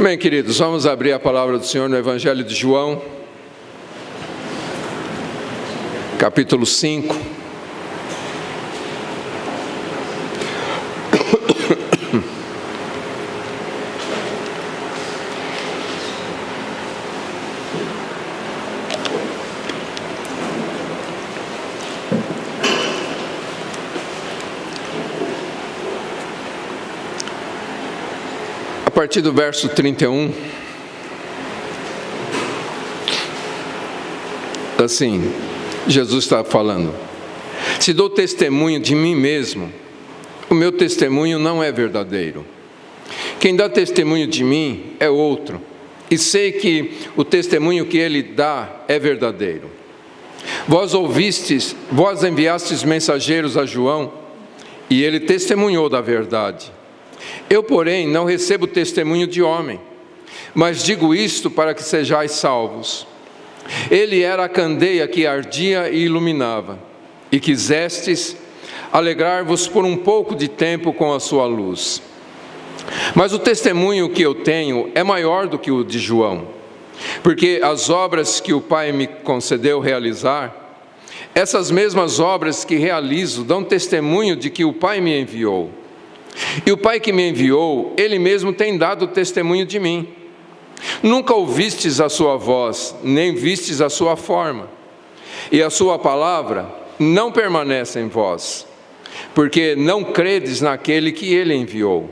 Amém, queridos. Vamos abrir a palavra do Senhor no Evangelho de João, capítulo 5. A partir do verso 31, assim, Jesus está falando: se dou testemunho de mim mesmo, o meu testemunho não é verdadeiro. Quem dá testemunho de mim é outro, e sei que o testemunho que ele dá é verdadeiro. Vós enviastes mensageiros a João, e ele testemunhou da verdade. Eu, porém, não recebo testemunho de homem, mas digo isto para que sejais salvos. Ele era a candeia que ardia e iluminava, e quisestes alegrar-vos por um pouco de tempo com a sua luz. Mas o testemunho que eu tenho é maior do que o de João, porque as obras que o Pai me concedeu realizar, essas mesmas obras que realizo dão testemunho de que o Pai me enviou. E o Pai que me enviou, Ele mesmo tem dado testemunho de mim. Nunca ouvistes a sua voz, nem vistes a sua forma, e a sua palavra não permanece em vós, porque não credes naquele que Ele enviou.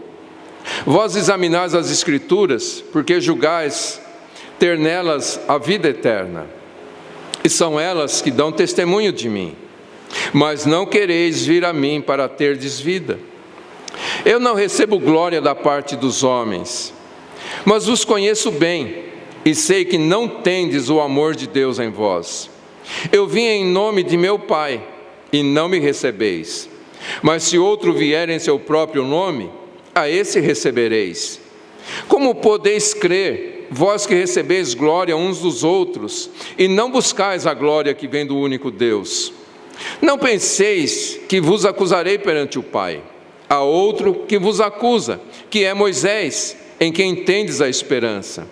Vós examinais as Escrituras, porque julgais ter nelas a vida eterna, e são elas que dão testemunho de mim, mas não quereis vir a mim para terdes vida. Eu não recebo glória da parte dos homens, mas vos conheço bem, e sei que não tendes o amor de Deus em vós. Eu vim em nome de meu Pai, e não me recebeis. Mas se outro vier em seu próprio nome, a esse recebereis. Como podeis crer, vós que recebeis glória uns dos outros, e não buscais a glória que vem do único Deus? Não penseis que vos acusarei perante o Pai. Há outro que vos acusa, que é Moisés, em quem tendes a esperança.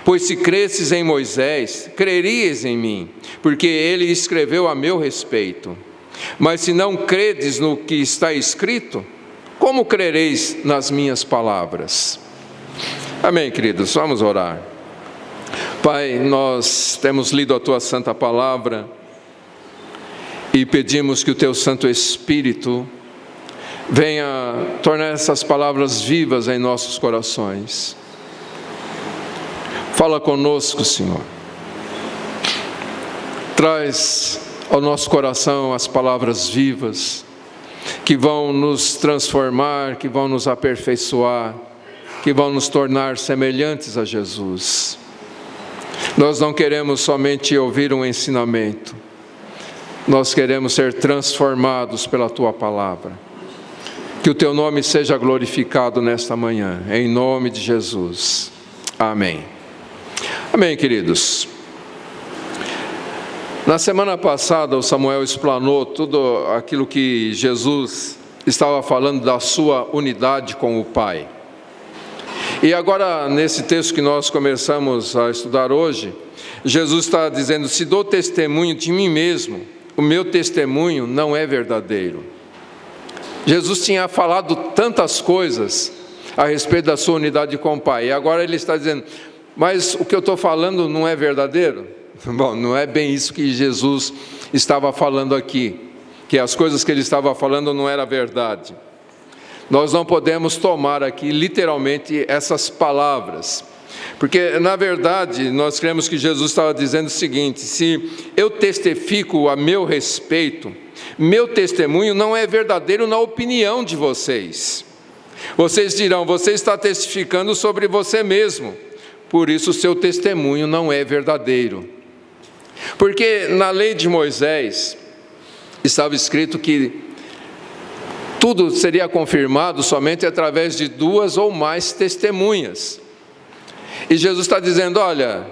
Pois se cresces em Moisés, creríeis em mim, porque ele escreveu a meu respeito. Mas se não credes no que está escrito, como crereis nas minhas palavras? Amém, queridos, vamos orar. Pai, nós temos lido a Tua Santa Palavra e pedimos que o Teu Santo Espírito venha tornar essas palavras vivas em nossos corações. Fala conosco, Senhor. Traz ao nosso coração as palavras vivas, que vão nos transformar, que vão nos aperfeiçoar, que vão nos tornar semelhantes a Jesus. Nós não queremos somente ouvir um ensinamento, nós queremos ser transformados pela Tua Palavra. Que o Teu nome seja glorificado nesta manhã, em nome de Jesus. Amém. Amém, queridos. Na semana passada, o Samuel explanou tudo aquilo que Jesus estava falando da sua unidade com o Pai. E agora, nesse texto que nós começamos a estudar hoje, Jesus está dizendo: se dou testemunho de mim mesmo, o meu testemunho não é verdadeiro. Jesus tinha falado tantas coisas a respeito da sua unidade com o Pai, e agora ele está dizendo: mas o que eu estou falando não é verdadeiro? Bom, não é bem isso que Jesus estava falando aqui, que as coisas que ele estava falando não era verdade. Nós não podemos tomar aqui literalmente essas palavras, porque na verdade nós cremos que Jesus estava dizendo o seguinte: se eu testifico a meu respeito, meu testemunho não é verdadeiro na opinião de vocês. Vocês dirão: você está testificando sobre você mesmo, por isso o seu testemunho não é verdadeiro. Porque na lei de Moisés estava escrito que tudo seria confirmado somente através de 2 ou mais testemunhas. E Jesus está dizendo: olha,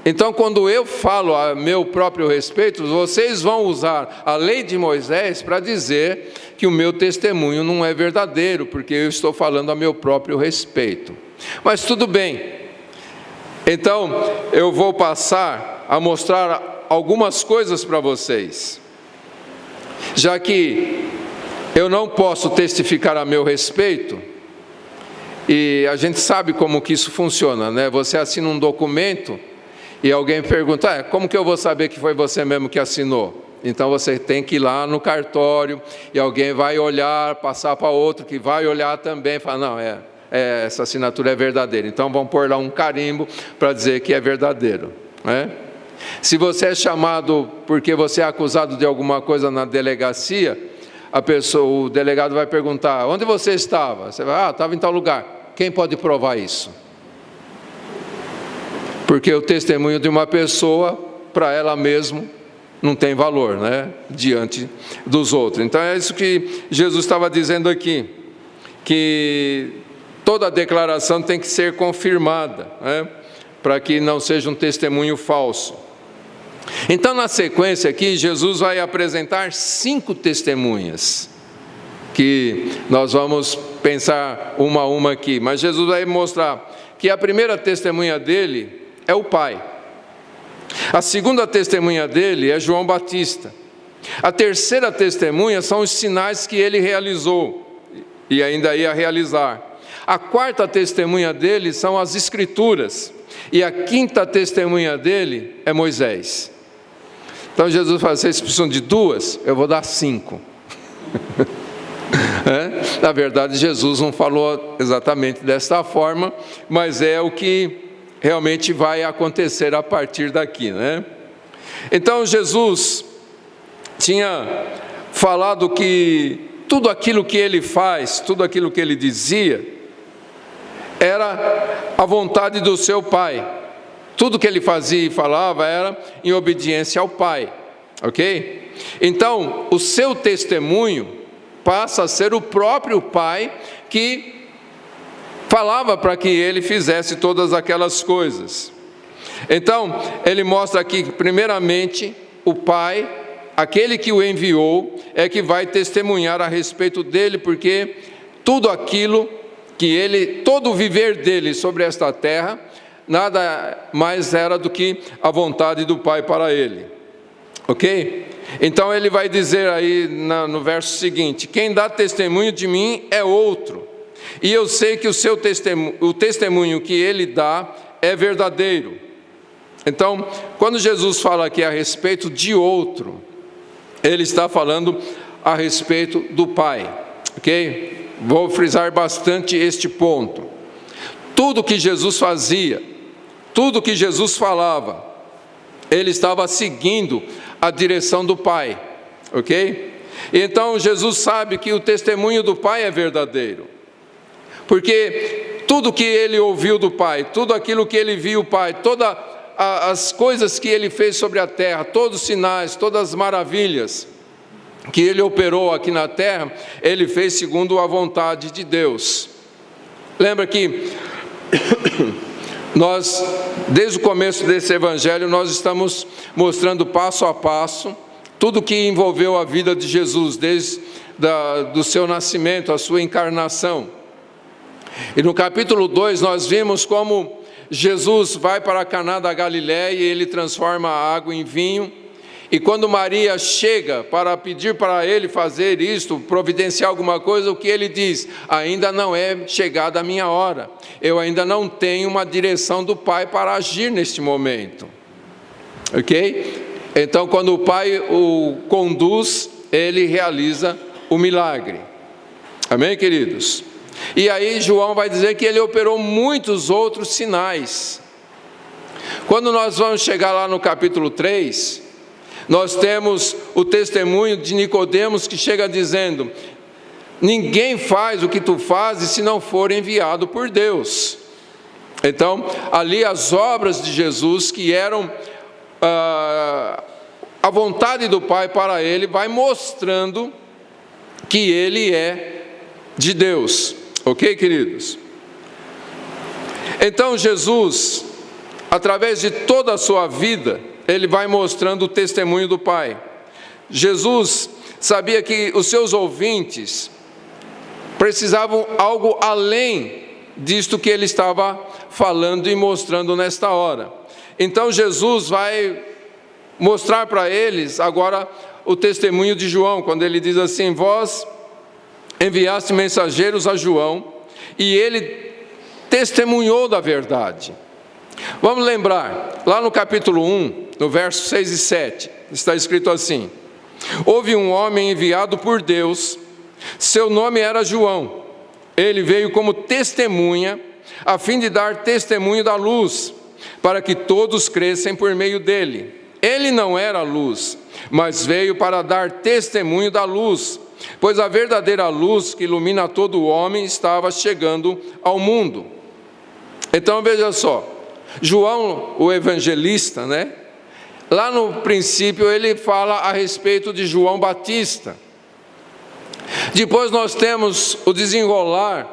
então quando eu falo a meu próprio respeito, vocês vão usar a lei de Moisés para dizer que o meu testemunho não é verdadeiro, porque eu estou falando a meu próprio respeito. Mas tudo bem, Então, eu vou passar a mostrar algumas coisas para vocês. Já que eu não posso testificar a meu respeito, e a gente sabe como que isso funciona, né? Você assina um documento e alguém pergunta, como que eu vou saber que foi você mesmo que assinou? Então você tem que ir lá no cartório e alguém vai olhar, passar para outro que vai olhar também, falar, não, essa assinatura é verdadeira. Então vamos pôr lá um carimbo para dizer que é verdadeiro, né? Se você é chamado porque você é acusado de alguma coisa na delegacia, o delegado vai perguntar, onde você estava? Você vai, estava em tal lugar. Quem pode provar isso? Porque o testemunho de uma pessoa, para ela mesma, não tem valor, né? Diante dos outros. Então é isso que Jesus estava dizendo aqui, que toda declaração tem que ser confirmada, né? Para que não seja um testemunho falso. Então, na sequência aqui, Jesus vai apresentar 5 testemunhas, que nós vamos pensar uma a uma aqui, mas Jesus vai mostrar que a primeira testemunha dele é o Pai. A segunda testemunha dele é João Batista. A terceira testemunha são os sinais que ele realizou e ainda ia realizar. A quarta testemunha dele são as Escrituras. E a quinta testemunha dele é Moisés. Então Jesus fala, vocês precisam de 2, eu vou dar 5. Na verdade, Jesus não falou exatamente desta forma, mas é o que realmente vai acontecer a partir daqui, né? Então Jesus tinha falado que tudo aquilo que ele faz, tudo aquilo que ele dizia, era a vontade do seu Pai. Tudo que ele fazia e falava era em obediência ao Pai, ok? Então, o seu testemunho passa a ser o próprio Pai que falava para que ele fizesse todas aquelas coisas. Então, ele mostra aqui, primeiramente, o Pai, aquele que o enviou, é que vai testemunhar a respeito dele, porque tudo aquilo que todo o viver dele sobre esta terra, nada mais era do que a vontade do Pai para ele, ok? Então ele vai dizer aí no verso seguinte, quem dá testemunho de mim é outro, e eu sei que o testemunho que ele dá é verdadeiro. Então, quando Jesus fala aqui a respeito de outro, ele está falando a respeito do Pai, ok? Vou frisar bastante este ponto. Tudo que Jesus fazia, tudo que Jesus falava, ele estava seguindo a direção do Pai, ok? Então Jesus sabe que o testemunho do Pai é verdadeiro, porque tudo que ele ouviu do Pai, tudo aquilo que ele viu o Pai, todas as coisas que ele fez sobre a terra, todos os sinais, todas as maravilhas que ele operou aqui na terra, ele fez segundo a vontade de Deus. Lembra que nós, desde o começo desse evangelho, nós estamos mostrando passo a passo tudo que envolveu a vida de Jesus, desde do seu nascimento, a sua encarnação. E no capítulo 2 nós vimos como Jesus vai para Caná da Galiléia e ele transforma a água em vinho. E quando Maria chega para pedir para ele fazer isto, providenciar alguma coisa, o que ele diz? Ainda não é chegada a minha hora. Eu ainda não tenho uma direção do Pai para agir neste momento. Ok? Então, quando o Pai o conduz, ele realiza o milagre. Amém, queridos? E aí João vai dizer que ele operou muitos outros sinais. Quando nós vamos chegar lá no capítulo 3... nós temos o testemunho de Nicodemos que chega dizendo, ninguém faz o que tu fazes se não for enviado por Deus. Então, ali as obras de Jesus, que eram a vontade do Pai para ele, vai mostrando que ele é de Deus. Ok, queridos? Então, Jesus, através de toda a sua vida, ele vai mostrando o testemunho do Pai. Jesus sabia que os seus ouvintes precisavam algo além disto que ele estava falando e mostrando nesta hora. Então Jesus vai mostrar para eles agora o testemunho de João, quando ele diz assim: vós enviaste mensageiros a João, e ele testemunhou da verdade. Vamos lembrar, lá no capítulo 1, no verso 6 e 7, está escrito assim: houve um homem enviado por Deus, seu nome era João. Ele veio como testemunha, a fim de dar testemunho da luz, para que todos crescem por meio dele. Ele não era a luz, mas veio para dar testemunho da luz, pois a verdadeira luz que ilumina todo homem estava chegando ao mundo. Então veja só, João, o evangelista, lá no princípio ele fala a respeito de João Batista. Depois nós temos o desenrolar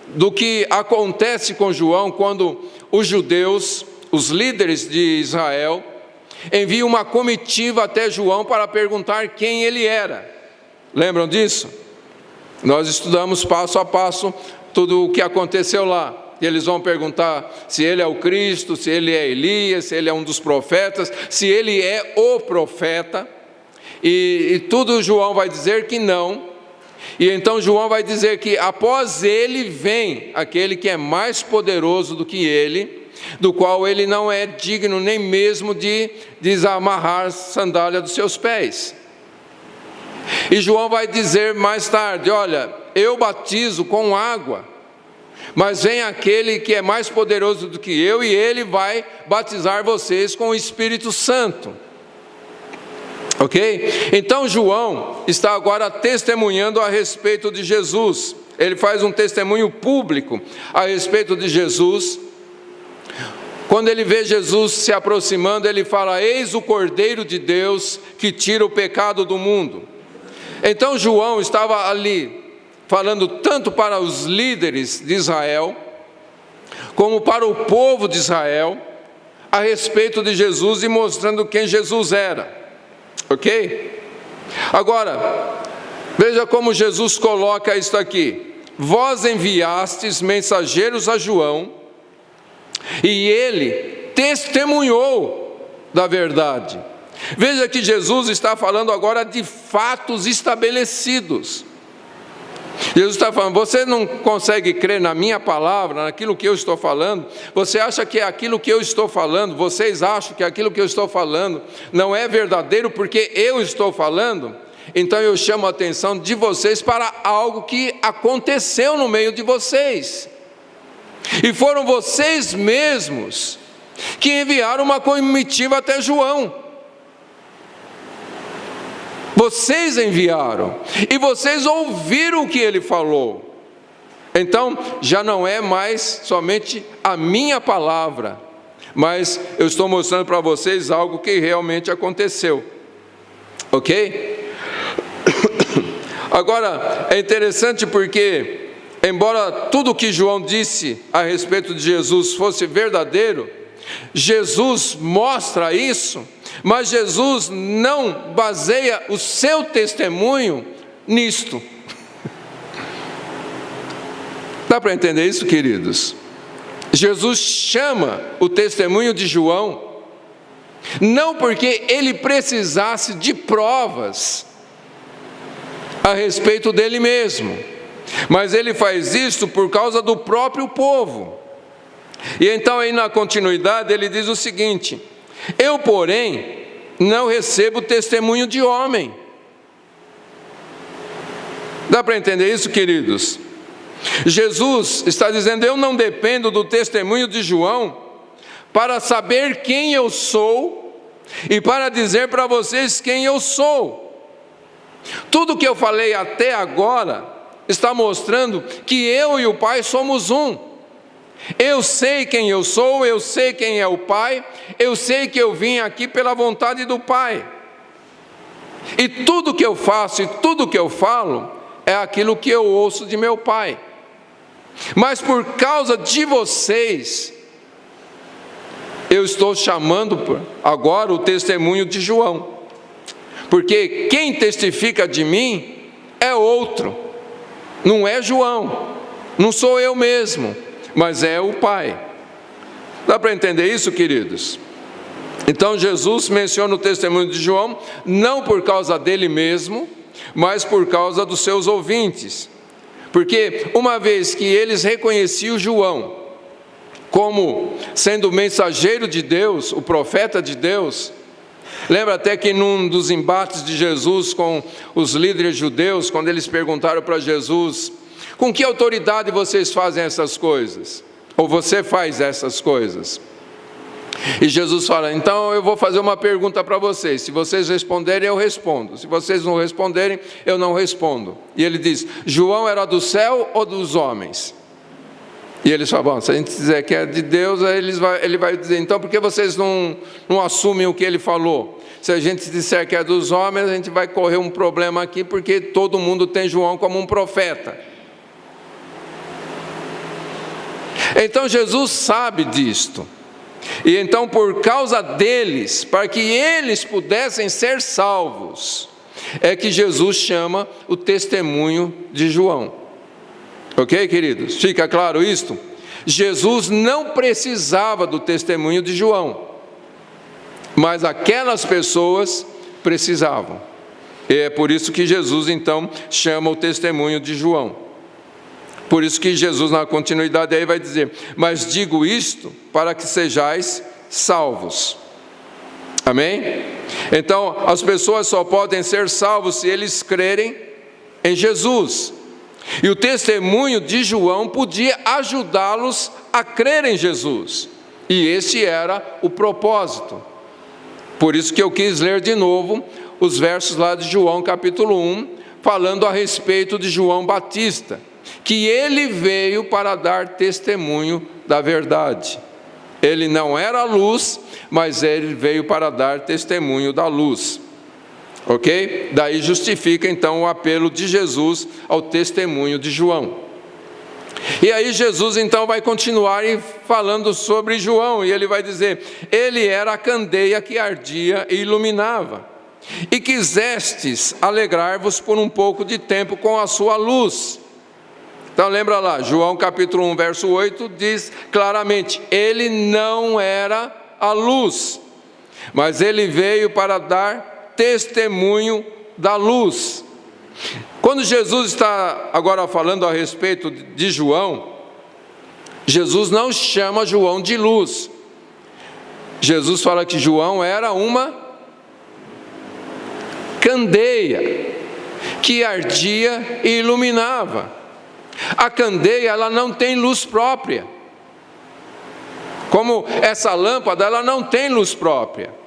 do que acontece com João quando os judeus, os líderes de Israel, enviam uma comitiva até João para perguntar quem ele era. Lembram disso? Nós estudamos passo a passo tudo o que aconteceu lá. E eles vão perguntar se ele é o Cristo, se ele é Elias, se ele é um dos profetas, se ele é o profeta. E tudo João vai dizer que não. E então João vai dizer que após ele vem aquele que é mais poderoso do que ele, do qual ele não é digno nem mesmo de desamarrar a sandália dos seus pés. E João vai dizer mais tarde: olha, eu batizo com água, mas vem aquele que é mais poderoso do que eu, e ele vai batizar vocês com o Espírito Santo. Ok? Então João está agora testemunhando a respeito de Jesus. Ele faz um testemunho público a respeito de Jesus. Quando ele vê Jesus se aproximando, ele fala: eis o Cordeiro de Deus que tira o pecado do mundo. Então João estava ali falando tanto para os líderes de Israel, como para o povo de Israel, a respeito de Jesus e mostrando quem Jesus era. Ok? Agora, veja como Jesus coloca isso aqui: vós enviastes mensageiros a João, e ele testemunhou da verdade. Veja que Jesus está falando agora de fatos estabelecidos. Jesus está falando: você não consegue crer na minha palavra, naquilo que eu estou falando? Você acha que aquilo que eu estou falando, vocês acham que aquilo que eu estou falando não é verdadeiro porque eu estou falando? Então eu chamo a atenção de vocês para algo que aconteceu no meio de vocês. E foram vocês mesmos que enviaram uma comitiva até João. Vocês enviaram, e vocês ouviram o que ele falou. Então, já não é mais somente a minha palavra, mas eu estou mostrando para vocês algo que realmente aconteceu. Ok? Agora, é interessante porque, embora tudo o que João disse a respeito de Jesus fosse verdadeiro, Jesus mostra isso, mas Jesus não baseia o seu testemunho nisto. Dá para entender isso, queridos? Jesus chama o testemunho de João, não porque ele precisasse de provas a respeito dele mesmo, mas ele faz isso por causa do próprio povo. E então aí na continuidade ele diz o seguinte: eu, porém, não recebo testemunho de homem. Dá para entender isso, queridos? Jesus está dizendo: eu não dependo do testemunho de João para saber quem eu sou e para dizer para vocês quem eu sou. Tudo que eu falei até agora está mostrando que eu e o Pai somos um. Eu sei quem eu sou, eu sei quem é o Pai, eu sei que eu vim aqui pela vontade do Pai. E tudo que eu faço e tudo que eu falo é aquilo que eu ouço de meu Pai. Mas por causa de vocês, eu estou chamando agora o testemunho de João. Porque quem testifica de mim é outro, não é João. Não sou eu mesmo, mas é o Pai. Dá para entender isso, queridos? Então Jesus menciona o testemunho de João, não por causa dele mesmo, mas por causa dos seus ouvintes. Porque uma vez que eles reconheciam João como sendo o mensageiro de Deus, o profeta de Deus, lembra até que num dos embates de Jesus com os líderes judeus, quando eles perguntaram para Jesus: com que autoridade vocês fazem essas coisas? Ou você faz essas coisas? E Jesus fala: então eu vou fazer uma pergunta para vocês, se vocês responderem eu respondo, se vocês não responderem eu não respondo. E ele diz: João era do céu ou dos homens? E eles falam: bom, se a gente dizer que é de Deus, aí ele vai dizer: então por que vocês não assumem o que ele falou? Se a gente disser que é dos homens, a gente vai correr um problema aqui, porque todo mundo tem João como um profeta. Então Jesus sabe disto. E então, por causa deles, para que eles pudessem ser salvos, é que Jesus chama o testemunho de João. Ok, queridos? Fica claro isto? Jesus não precisava do testemunho de João, mas aquelas pessoas precisavam. E é por isso que Jesus então chama o testemunho de João. Por isso que Jesus, na continuidade aí, vai dizer: mas digo isto para que sejais salvos. Amém? Então, as pessoas só podem ser salvos se eles crerem em Jesus. E o testemunho de João podia ajudá-los a crer em Jesus. E esse era o propósito. Por isso que eu quis ler de novo os versos lá de João capítulo 1, falando a respeito de João Batista, que ele veio para dar testemunho da verdade. Ele não era a luz, mas ele veio para dar testemunho da luz. Ok? Daí justifica então o apelo de Jesus ao testemunho de João. E aí Jesus então vai continuar falando sobre João, e ele vai dizer: ele era a candeia que ardia e iluminava, e quisestes alegrar-vos por um pouco de tempo com a sua luz. Então lembra lá, João capítulo 1, verso 8, diz claramente: ele não era a luz, mas ele veio para dar testemunho da luz. Quando Jesus está agora falando a respeito de João, Jesus não chama João de luz. Jesus fala que João era uma candeia que ardia e iluminava. A candeia, ela não tem luz própria. Como essa lâmpada, ela não tem luz própria.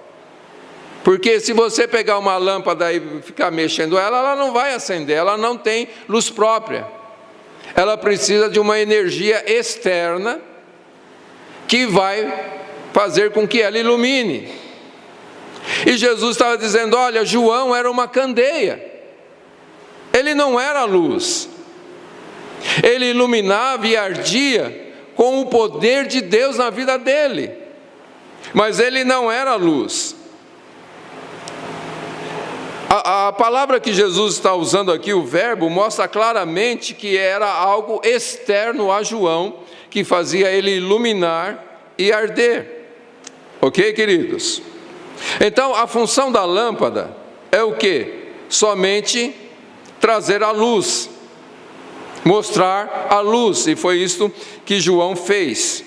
Porque se você pegar uma lâmpada e ficar mexendo ela não vai acender, ela não tem luz própria. Ela precisa de uma energia externa que vai fazer com que ela ilumine. E Jesus estava dizendo: olha, João era uma candeia. Ele não era luz. Ele iluminava e ardia com o poder de Deus na vida dele. Mas ele não era luz. A palavra que Jesus está usando aqui, o verbo, mostra claramente que era algo externo a João, que fazia ele iluminar e arder. Ok, queridos? Então, a função da lâmpada é o quê? Somente trazer a luz, mostrar a luz, e foi isso que João fez.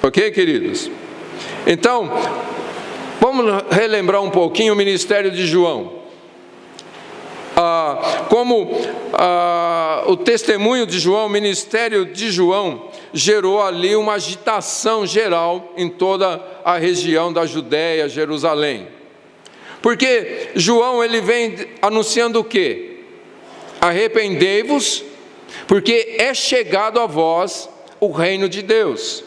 Ok, queridos? Então, vamos relembrar um pouquinho o ministério de João. Como o testemunho de João, o ministério de João, gerou ali uma agitação geral em toda a região da Judéia, Jerusalém. Porque João, ele vem anunciando o quê? Arrependei-vos, porque é chegado a vós o reino de Deus.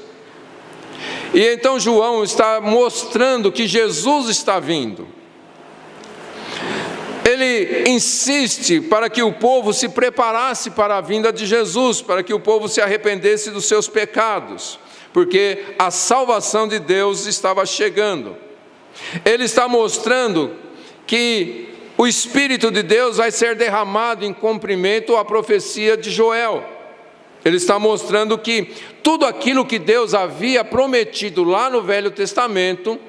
E então João está mostrando que Jesus está vindo. Ele insiste para que o povo se preparasse para a vinda de Jesus, para que o povo se arrependesse dos seus pecados, porque a salvação de Deus estava chegando. Ele está mostrando que o Espírito de Deus vai ser derramado em cumprimento à profecia de Joel. Ele está mostrando que tudo aquilo que Deus havia prometido lá no Velho Testamento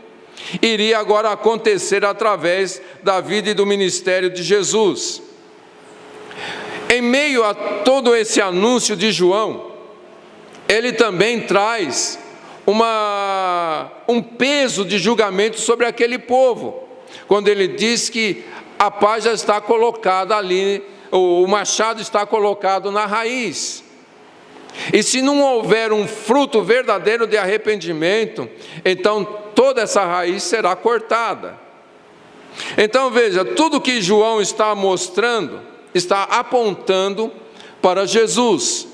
iria agora acontecer através da vida e do ministério de Jesus. Em meio a todo esse anúncio de João, ele também traz um peso de julgamento sobre aquele povo, quando ele diz que a pá já está colocada ali, o machado está colocado na raiz. E se não houver um fruto verdadeiro de arrependimento, então toda essa raiz será cortada. Então veja, tudo que João está mostrando, está apontando para Jesus.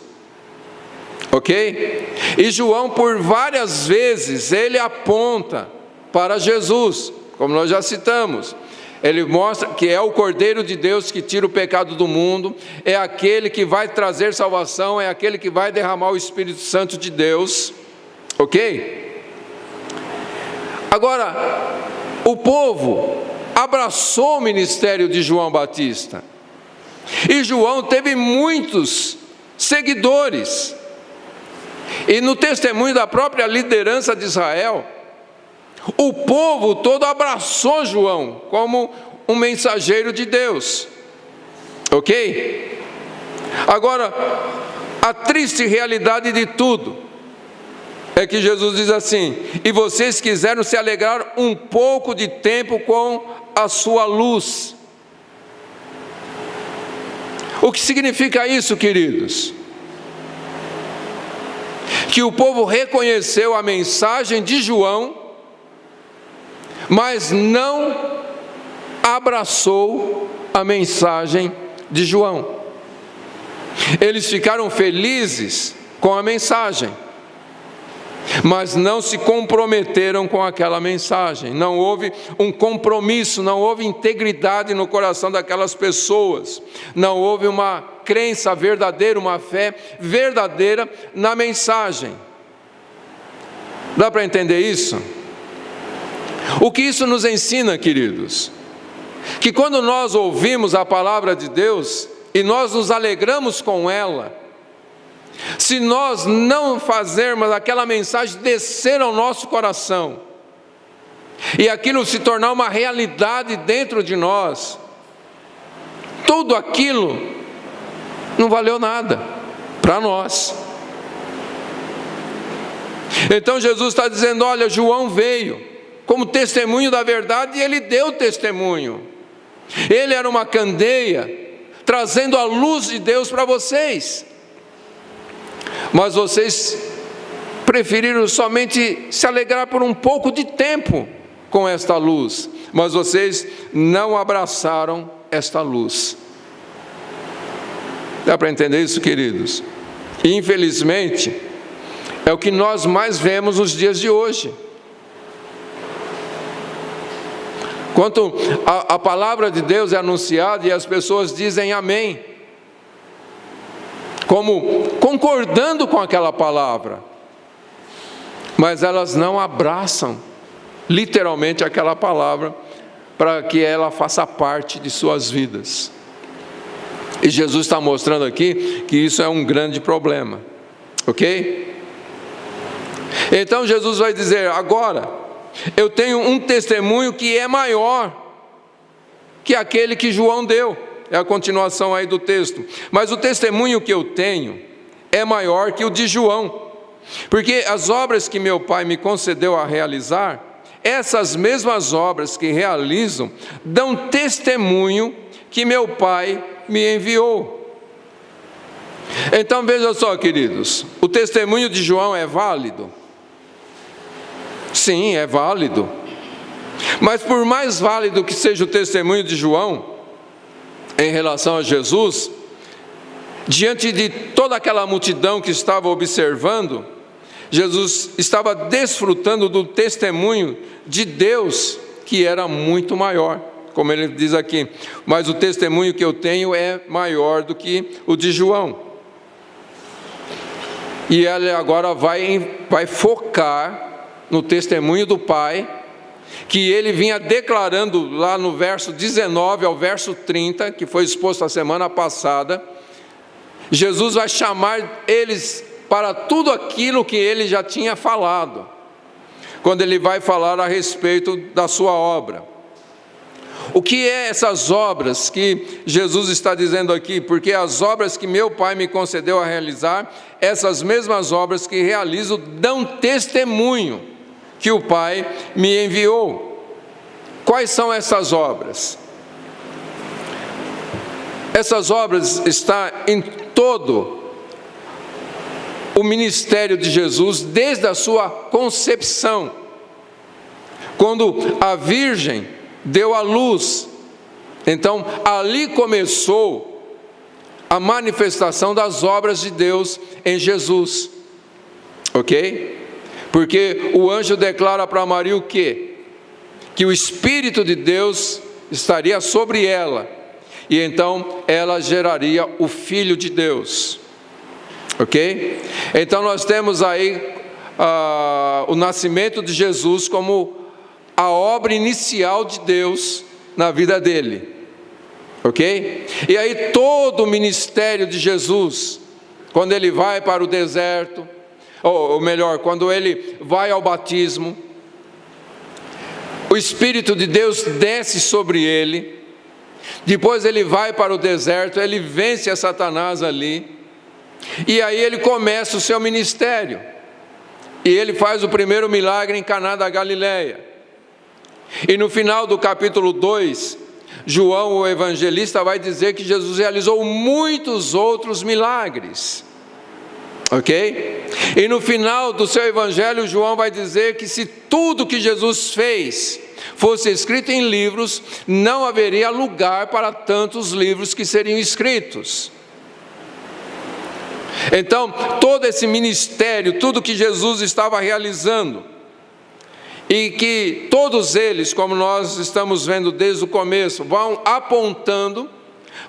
Ok? E João, por várias vezes, ele aponta para Jesus, como nós já citamos. Ele mostra que é o Cordeiro de Deus que tira o pecado do mundo, é aquele que vai trazer salvação, é aquele que vai derramar o Espírito Santo de Deus. Ok? Agora, o povo abraçou o ministério de João Batista. E João teve muitos seguidores. E no testemunho da própria liderança de Israel, o povo todo abraçou João como um mensageiro de Deus. Ok? Agora, a triste realidade de tudo é que Jesus diz assim: e vocês quiseram se alegrar um pouco de tempo com a sua luz. O que significa isso, queridos? Que o povo reconheceu a mensagem de João, mas não abraçou a mensagem de João. Eles ficaram felizes com a mensagem, mas não se comprometeram com aquela mensagem. Não houve um compromisso, não houve integridade no coração daquelas pessoas, não houve uma crença verdadeira, uma fé verdadeira na mensagem. Dá para entender isso? O que isso nos ensina, queridos? Que quando nós ouvimos a palavra de Deus e nós nos alegramos com ela, se nós não fazermos aquela mensagem descer ao nosso coração e aquilo se tornar uma realidade dentro de nós, tudo aquilo não valeu nada para nós. Então Jesus está dizendo: olha, João veio como testemunho da verdade e ele deu testemunho. Ele era uma candeia trazendo a luz de Deus para vocês. Mas vocês preferiram somente se alegrar por um pouco de tempo com esta luz, mas vocês não abraçaram esta luz. Dá para entender isso, queridos? E infelizmente é o que nós mais vemos nos dias de hoje. Quando a palavra de Deus é anunciada e as pessoas dizem amém, como concordando com aquela palavra, mas elas não abraçam literalmente aquela palavra para que ela faça parte de suas vidas. E Jesus está mostrando aqui que isso é um grande problema, ok? Então Jesus vai dizer: agora eu tenho um testemunho que é maior que aquele que João deu. É a continuação aí do texto. Mas o testemunho que eu tenho é maior que o de João, porque as obras que meu Pai me concedeu a realizar, essas mesmas obras que realizam, dão testemunho que meu Pai me enviou. Então veja só, queridos, o testemunho de João é válido? Sim, é válido. Mas por mais válido que seja o testemunho de João em relação a Jesus, diante de toda aquela multidão que estava observando, Jesus estava desfrutando do testemunho de Deus, que era muito maior, como ele diz aqui: mas o testemunho que eu tenho é maior do que o de João. E ele agora vai focar no testemunho do Pai, que ele vinha declarando lá no verso 19 ao verso 30, que foi exposto a semana passada, Jesus vai chamar eles para tudo aquilo que ele já tinha falado, quando ele vai falar a respeito da sua obra. O que é essas obras que Jesus está dizendo aqui? Porque as obras que meu Pai me concedeu a realizar, essas mesmas obras que realizo dão testemunho que o Pai me enviou. Quais são essas obras? Essas obras estão em todo o ministério de Jesus, desde a sua concepção, quando a Virgem deu à luz. Então, ali começou a manifestação das obras de Deus em Jesus, ok? Porque o anjo declara para Maria o quê? Que o Espírito de Deus estaria sobre ela, e então ela geraria o Filho de Deus, ok? Então nós temos aí o nascimento de Jesus como a obra inicial de Deus na vida dele, ok? E aí todo o ministério de Jesus, quando ele vai para o deserto, ou melhor, quando ele vai ao batismo, o Espírito de Deus desce sobre ele. Depois ele vai para o deserto, ele vence a Satanás ali, e aí ele começa o seu ministério, e ele faz o primeiro milagre em Caná da Galileia. E no final do capítulo 2, João, o evangelista, vai dizer que Jesus realizou muitos outros milagres, ok? E no final do seu evangelho, João vai dizer que se tudo que Jesus fez fosse escrito em livros, não haveria lugar para tantos livros que seriam escritos. Então, todo esse ministério, tudo que Jesus estava realizando, e que todos eles, como nós estamos vendo desde o começo, vão apontando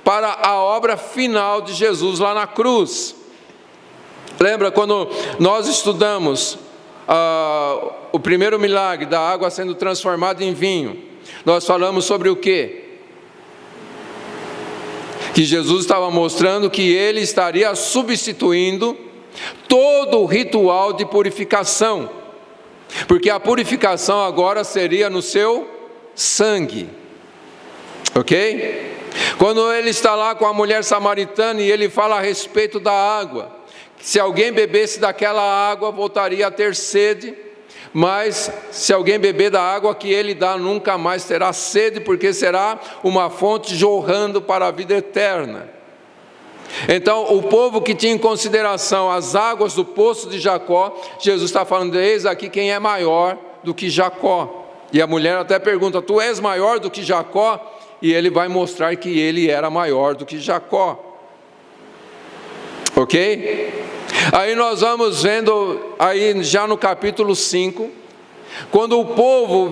para a obra final de Jesus lá na cruz. Lembra quando nós estudamos o primeiro milagre da água sendo transformada em vinho? Nós falamos sobre o quê? Que Jesus estava mostrando que ele estaria substituindo todo o ritual de purificação, porque a purificação agora seria no seu sangue, ok? Quando ele está lá com a mulher samaritana e ele fala a respeito da água, se alguém bebesse daquela água voltaria a ter sede, mas se alguém beber da água que ele dá nunca mais terá sede, porque será uma fonte jorrando para a vida eterna. Então o povo que tinha em consideração as águas do poço de Jacó, Jesus está falando, eis aqui quem é maior do que Jacó. E a mulher até pergunta, tu és maior do que Jacó? E ele vai mostrar que ele era maior do que Jacó, ok? Aí nós vamos vendo, aí já no capítulo 5, quando o povo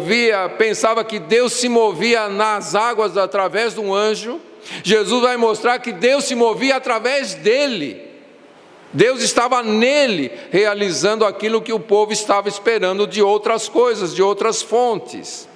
pensava que Deus se movia nas águas através de um anjo, Jesus vai mostrar que Deus se movia através dele. Deus estava nele, realizando aquilo que o povo estava esperando de outras coisas, de outras fontes.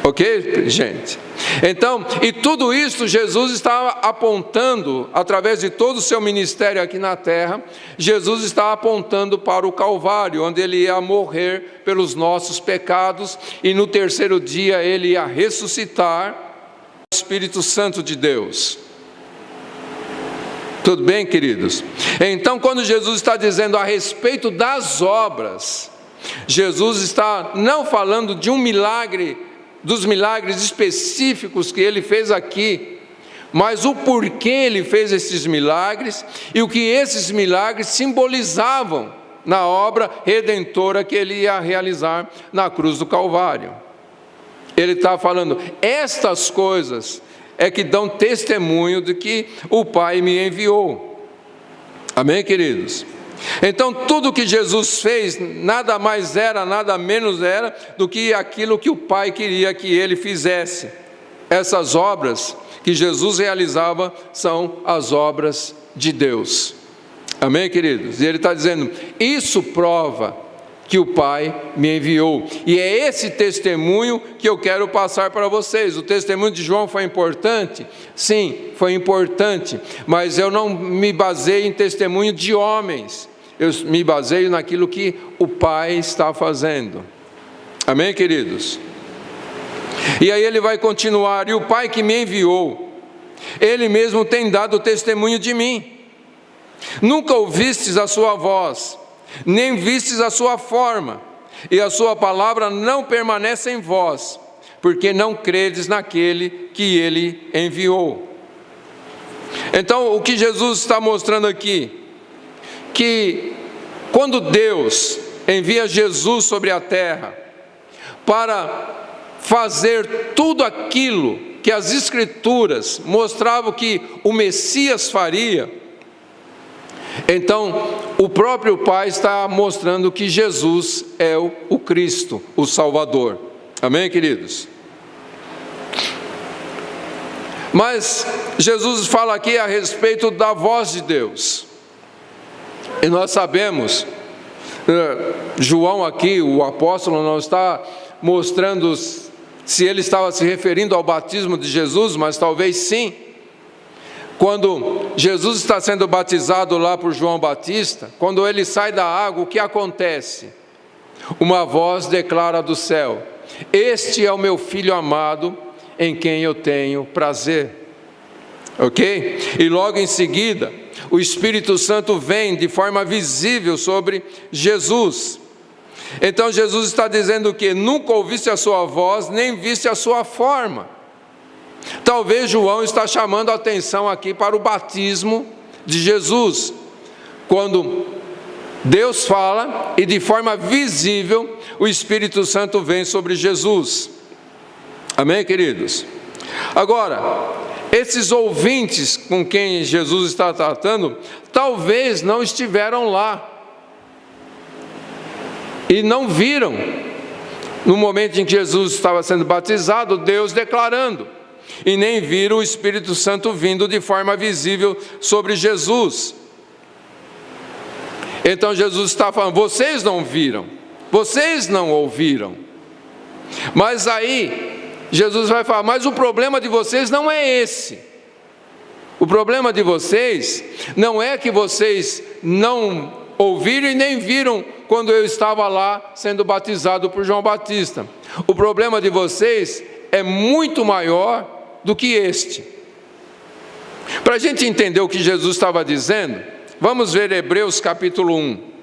Ok, gente? Então, e tudo isso Jesus estava apontando, através de todo o seu ministério aqui na terra, Jesus estava apontando para o Calvário, onde ele ia morrer pelos nossos pecados, e no terceiro dia ele ia ressuscitar o Espírito Santo de Deus. Tudo bem, queridos? Então, quando Jesus está dizendo a respeito das obras, Jesus está não falando de um milagre, dos milagres específicos que ele fez aqui, mas o porquê ele fez esses milagres e o que esses milagres simbolizavam na obra redentora que ele ia realizar na cruz do Calvário. Ele está falando, estas coisas é que dão testemunho de que o Pai me enviou. Amém, queridos? Então tudo que Jesus fez nada mais era, nada menos era do que aquilo que o Pai queria que ele fizesse. Essas obras que Jesus realizava são as obras de Deus. Amém, queridos? E ele está dizendo, isso prova que o Pai me enviou. E é esse testemunho que eu quero passar para vocês. O testemunho de João foi importante? Sim, foi importante, mas eu não me baseio em testemunho de homens, eu me baseio naquilo que o Pai está fazendo. Amém, queridos? E aí ele vai continuar: e o Pai que me enviou, Ele mesmo tem dado testemunho de mim. Nunca ouvistes a sua voz, nem vistes a sua forma, e a sua palavra não permanece em vós, porque não credes naquele que Ele enviou. Então, o que Jesus está mostrando aqui, que quando Deus envia Jesus sobre a terra, para fazer tudo aquilo que as Escrituras mostravam que o Messias faria, então o próprio Pai está mostrando que Jesus é o Cristo, o Salvador. Amém, queridos? Mas Jesus fala aqui a respeito da voz de Deus. E nós sabemos, João aqui, o apóstolo, não está mostrando se ele estava se referindo ao batismo de Jesus, mas talvez sim. Quando Jesus está sendo batizado lá por João Batista, quando ele sai da água, o que acontece? Uma voz declara do céu: este é o meu filho amado, em quem eu tenho prazer. Ok? E logo em seguida, o Espírito Santo vem de forma visível sobre Jesus. Então Jesus está dizendo que nunca ouviste a sua voz, nem viste a sua forma. Talvez João está chamando a atenção aqui para o batismo de Jesus, quando Deus fala e de forma visível o Espírito Santo vem sobre Jesus. Amém, queridos? Agora, esses ouvintes com quem Jesus está tratando, talvez não estiveram lá e não viram, no momento em que Jesus estava sendo batizado, Deus declarando, e nem viram o Espírito Santo vindo de forma visível sobre Jesus. Então Jesus está falando: vocês não viram, vocês não ouviram. Mas aí Jesus vai falar: mas o problema de vocês não é esse. O problema de vocês não é que vocês não ouviram e nem viram quando eu estava lá sendo batizado por João Batista. O problema de vocês é muito maior do que este. Para a gente entender o que Jesus estava dizendo, vamos ver Hebreus capítulo 1.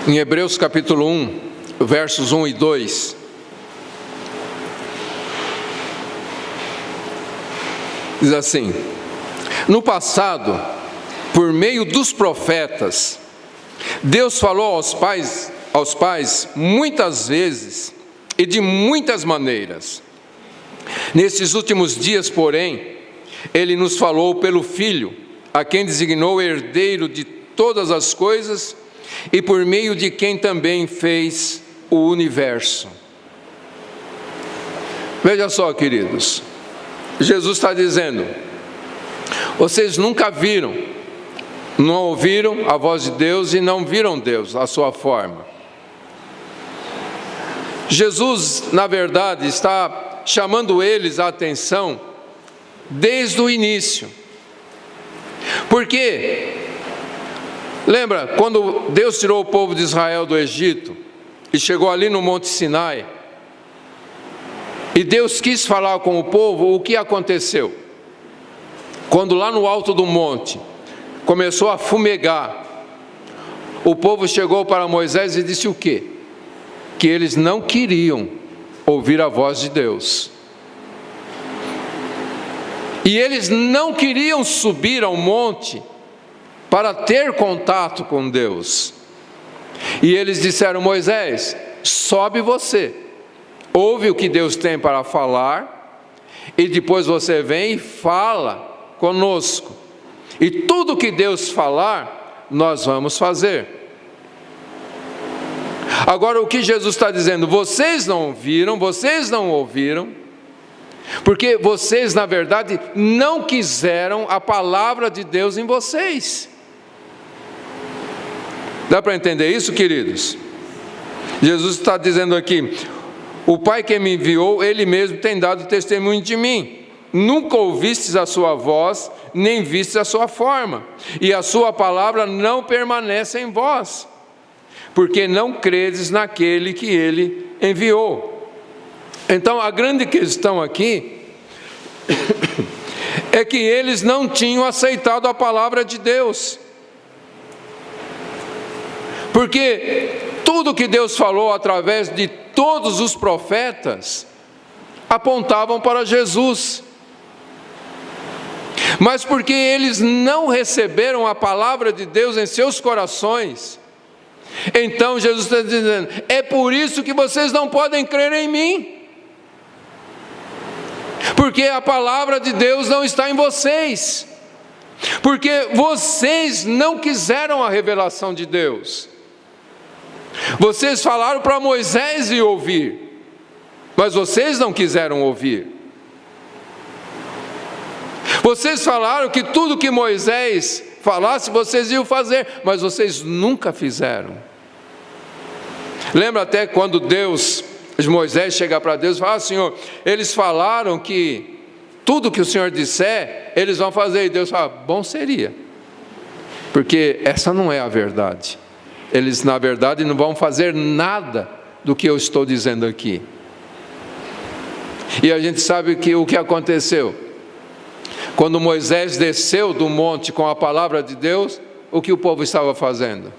Em Hebreus capítulo 1, versos 1 e 2, diz assim: no passado, por meio dos profetas, Deus falou aos pais muitas vezes e de muitas maneiras. Nesses últimos dias, porém, Ele nos falou pelo Filho, a quem designou herdeiro de todas as coisas, e por meio de quem também fez o universo. Veja só, queridos, Jesus está dizendo: vocês nunca viram, não ouviram a voz de Deus e não viram Deus, a sua forma. Jesus, na verdade, está chamando eles a atenção desde o início. Porque lembra quando Deus tirou o povo de Israel do Egito e chegou ali no Monte Sinai, e Deus quis falar com o povo, o que aconteceu? Quando lá no alto do monte começou a fumegar, o povo chegou para Moisés e disse o quê? Que eles não queriam ouvir a voz de Deus. E eles não queriam subir ao monte para ter contato com Deus. E eles disseram: Moisés, sobe você, ouve o que Deus tem para falar, e depois você vem e fala conosco. E tudo que Deus falar, nós vamos fazer. Agora, o que Jesus está dizendo? Vocês não viram, vocês não ouviram, porque vocês, na verdade, não quiseram a palavra de Deus em vocês. Dá para entender isso, queridos? Jesus está dizendo aqui: o Pai que me enviou, Ele mesmo tem dado testemunho de mim. Nunca ouvistes a sua voz, nem vistes a sua forma, e a sua palavra não permanece em vós, porque não credes naquele que Ele enviou. Então, a grande questão aqui é que eles não tinham aceitado a palavra de Deus, porque tudo que Deus falou através de todos os profetas apontavam para Jesus. Mas porque eles não receberam a palavra de Deus em seus corações, então Jesus está dizendo: é por isso que vocês não podem crer em mim, porque a palavra de Deus não está em vocês, porque vocês não quiseram a revelação de Deus. Vocês falaram para Moisés ir ouvir, mas vocês não quiseram ouvir. Vocês falaram que tudo que Moisés falasse, vocês iam fazer, mas vocês nunca fizeram. Lembra até quando Moisés chega para Deus e fala: Senhor, eles falaram que tudo que o Senhor disser, eles vão fazer. E Deus fala: bom seria, porque essa não é a verdade. Eles, na verdade, não vão fazer nada do que eu estou dizendo aqui. E a gente sabe que o que aconteceu. Quando Moisés desceu do monte com a palavra de Deus, o que o povo estava fazendo?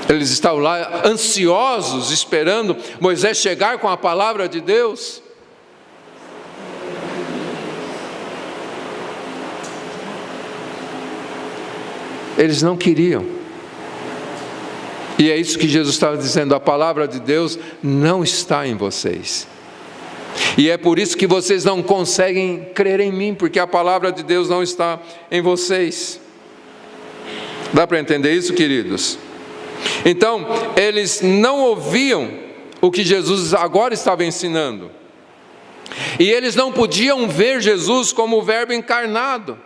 Eles estavam lá ansiosos, esperando Moisés chegar com a palavra de Deus. Eles não queriam. E é isso que Jesus estava dizendo: a palavra de Deus não está em vocês. E é por isso que vocês não conseguem crer em mim, porque a palavra de Deus não está em vocês. Dá para entender isso, queridos? Então, eles não ouviam o que Jesus agora estava ensinando. E eles não podiam ver Jesus como o Verbo encarnado,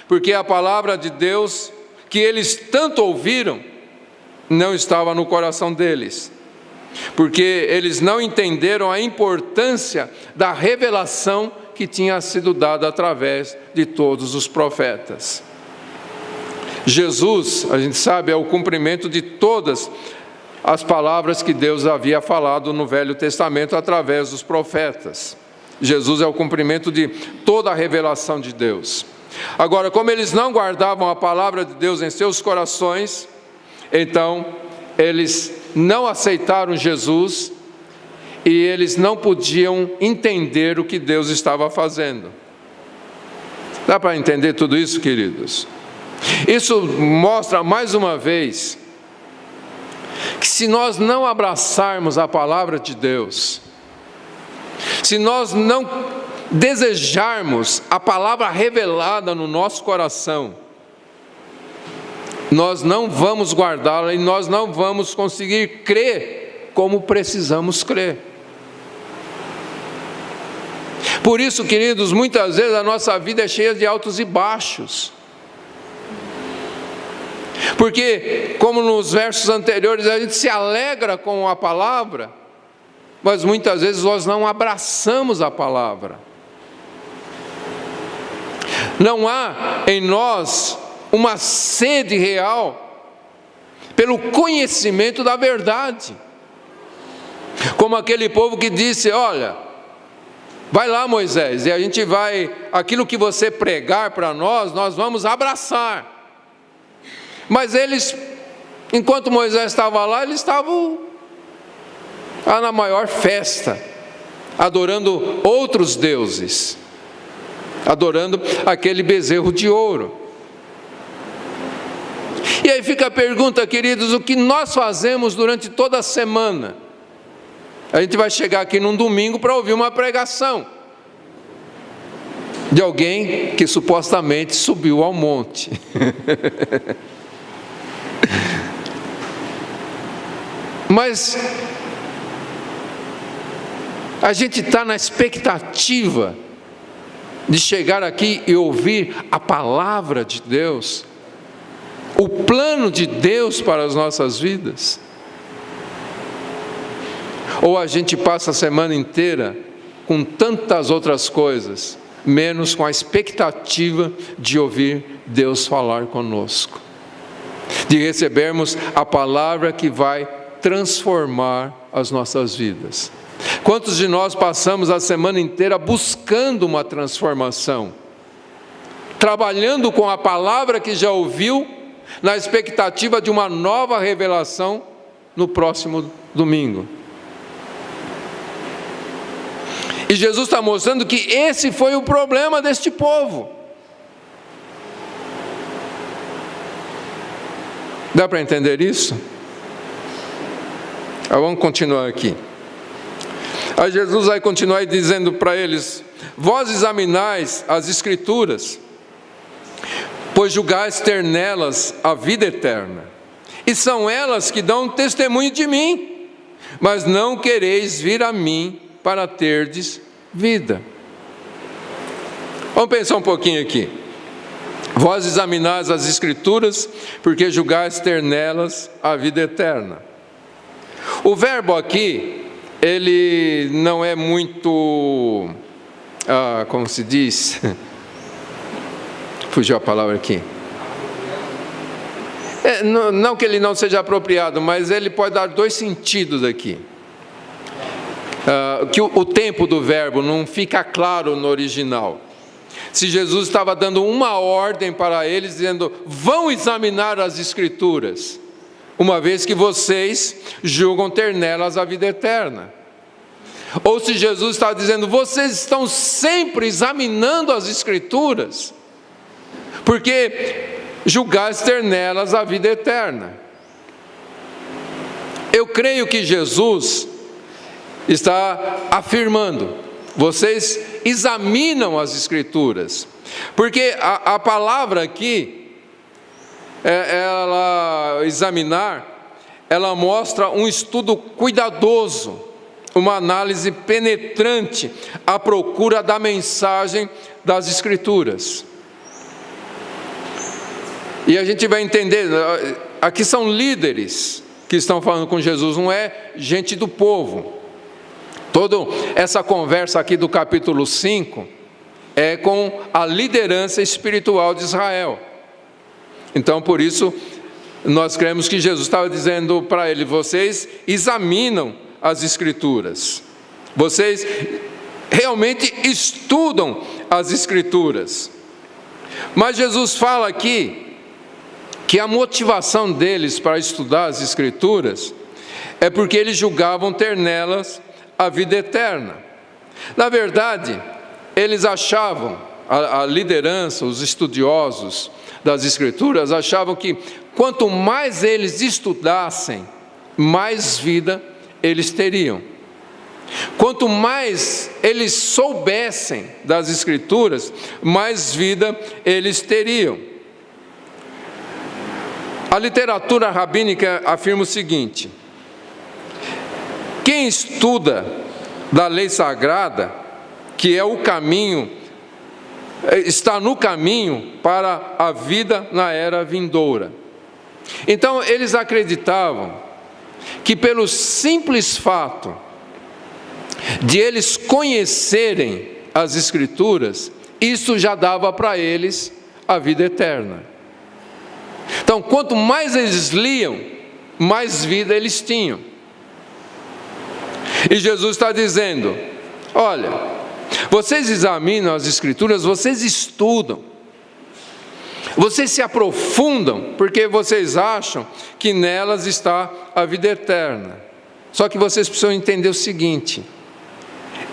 porque a palavra de Deus que eles tanto ouviram não estava no coração deles, porque eles não entenderam a importância da revelação que tinha sido dada através de todos os profetas. Jesus, a gente sabe, é o cumprimento de todas as palavras que Deus havia falado no Velho Testamento através dos profetas. Jesus é o cumprimento de toda a revelação de Deus. Agora, como eles não guardavam a palavra de Deus em seus corações, então eles não aceitaram Jesus e eles não podiam entender o que Deus estava fazendo. Dá para entender tudo isso, queridos? Isso mostra mais uma vez que se nós não abraçarmos a palavra de Deus, se nós não desejarmos a palavra revelada no nosso coração, nós não vamos guardá-la e nós não vamos conseguir crer como precisamos crer. Por isso, queridos, muitas vezes a nossa vida é cheia de altos e baixos. Porque, como nos versos anteriores, a gente se alegra com a palavra, mas muitas vezes nós não abraçamos a palavra. Não há em nós uma sede real pelo conhecimento da verdade. Como aquele povo que disse: olha, vai lá, Moisés, e a gente vai, aquilo que você pregar para nós vamos abraçar. Mas eles, enquanto Moisés estava lá, eles estavam lá na maior festa, adorando outros deuses, adorando aquele bezerro de ouro. E aí fica a pergunta, queridos: o que nós fazemos durante toda a semana? A gente vai chegar aqui num domingo para ouvir uma pregação de alguém que supostamente subiu ao monte. Mas a gente está na expectativa de chegar aqui e ouvir a palavra de Deus, o plano de Deus para as nossas vidas. Ou a gente passa a semana inteira com tantas outras coisas, menos com a expectativa de ouvir Deus falar conosco, de recebermos a palavra que vai transformar as nossas vidas. Quantos de nós passamos a semana inteira buscando uma transformação, trabalhando com a palavra que já ouviu, na expectativa de uma nova revelação no próximo domingo? E Jesus está mostrando que esse foi o problema deste povo. Dá para entender isso? Vamos continuar aqui. Aí Jesus vai continuar dizendo para eles: vós examinais as Escrituras, pois julgais ter nelas a vida eterna, e são elas que dão testemunho de mim, mas não quereis vir a mim para terdes vida. Vamos pensar um pouquinho aqui. Vós examinais as Escrituras, porque julgais ter nelas a vida eterna. O verbo aqui, ele não é muito, como se diz? Fugiu a palavra aqui. Não que ele não seja apropriado, mas ele pode dar dois sentidos aqui. Que o tempo do verbo não fica claro no original. Se Jesus estava dando uma ordem para eles, dizendo: vão examinar as Escrituras, uma vez que vocês julgam ter nelas a vida eterna. Ou se Jesus está dizendo: vocês estão sempre examinando as Escrituras, porque julgais ter nelas a vida eterna. Eu creio que Jesus está afirmando: vocês examinam as Escrituras, porque a palavra aqui, examinar, ela mostra um estudo cuidadoso, uma análise penetrante à procura da mensagem das Escrituras. E a gente vai entender, aqui são líderes que estão falando com Jesus, não é gente do povo. Toda essa conversa aqui do capítulo 5 é com a liderança espiritual de Israel. Então, por isso, nós cremos que Jesus estava dizendo para ele: vocês examinam as Escrituras, vocês realmente estudam as Escrituras. Mas Jesus fala aqui que a motivação deles para estudar as Escrituras é porque eles julgavam ter nelas a vida eterna. Na verdade, eles achavam, a liderança, os estudiosos das Escrituras, achavam que quanto mais eles estudassem, mais vida eles teriam. Quanto mais eles soubessem das Escrituras, mais vida eles teriam. A literatura rabínica afirma o seguinte: quem estuda da lei sagrada, que é o caminho, está no caminho para a vida na era vindoura. Então, eles acreditavam que pelo simples fato de eles conhecerem as Escrituras, isso já dava para eles a vida eterna. Então, quanto mais eles liam, mais vida eles tinham. E Jesus está dizendo: olha, vocês examinam as Escrituras, vocês estudam, vocês se aprofundam, porque vocês acham que nelas está a vida eterna. Só que vocês precisam entender o seguinte: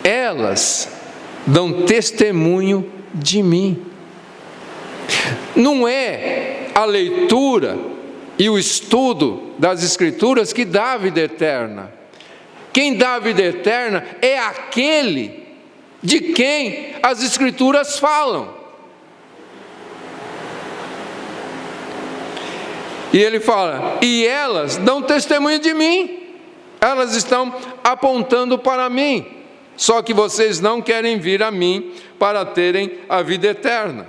elas dão testemunho de mim. Não é a leitura e o estudo das Escrituras que dá a vida eterna. Quem dá a vida eterna é aquele de quem as Escrituras falam. E ele fala: e elas dão testemunho de mim. elas estão apontando para mim, só que vocês não querem vir a mim para terem a vida eterna.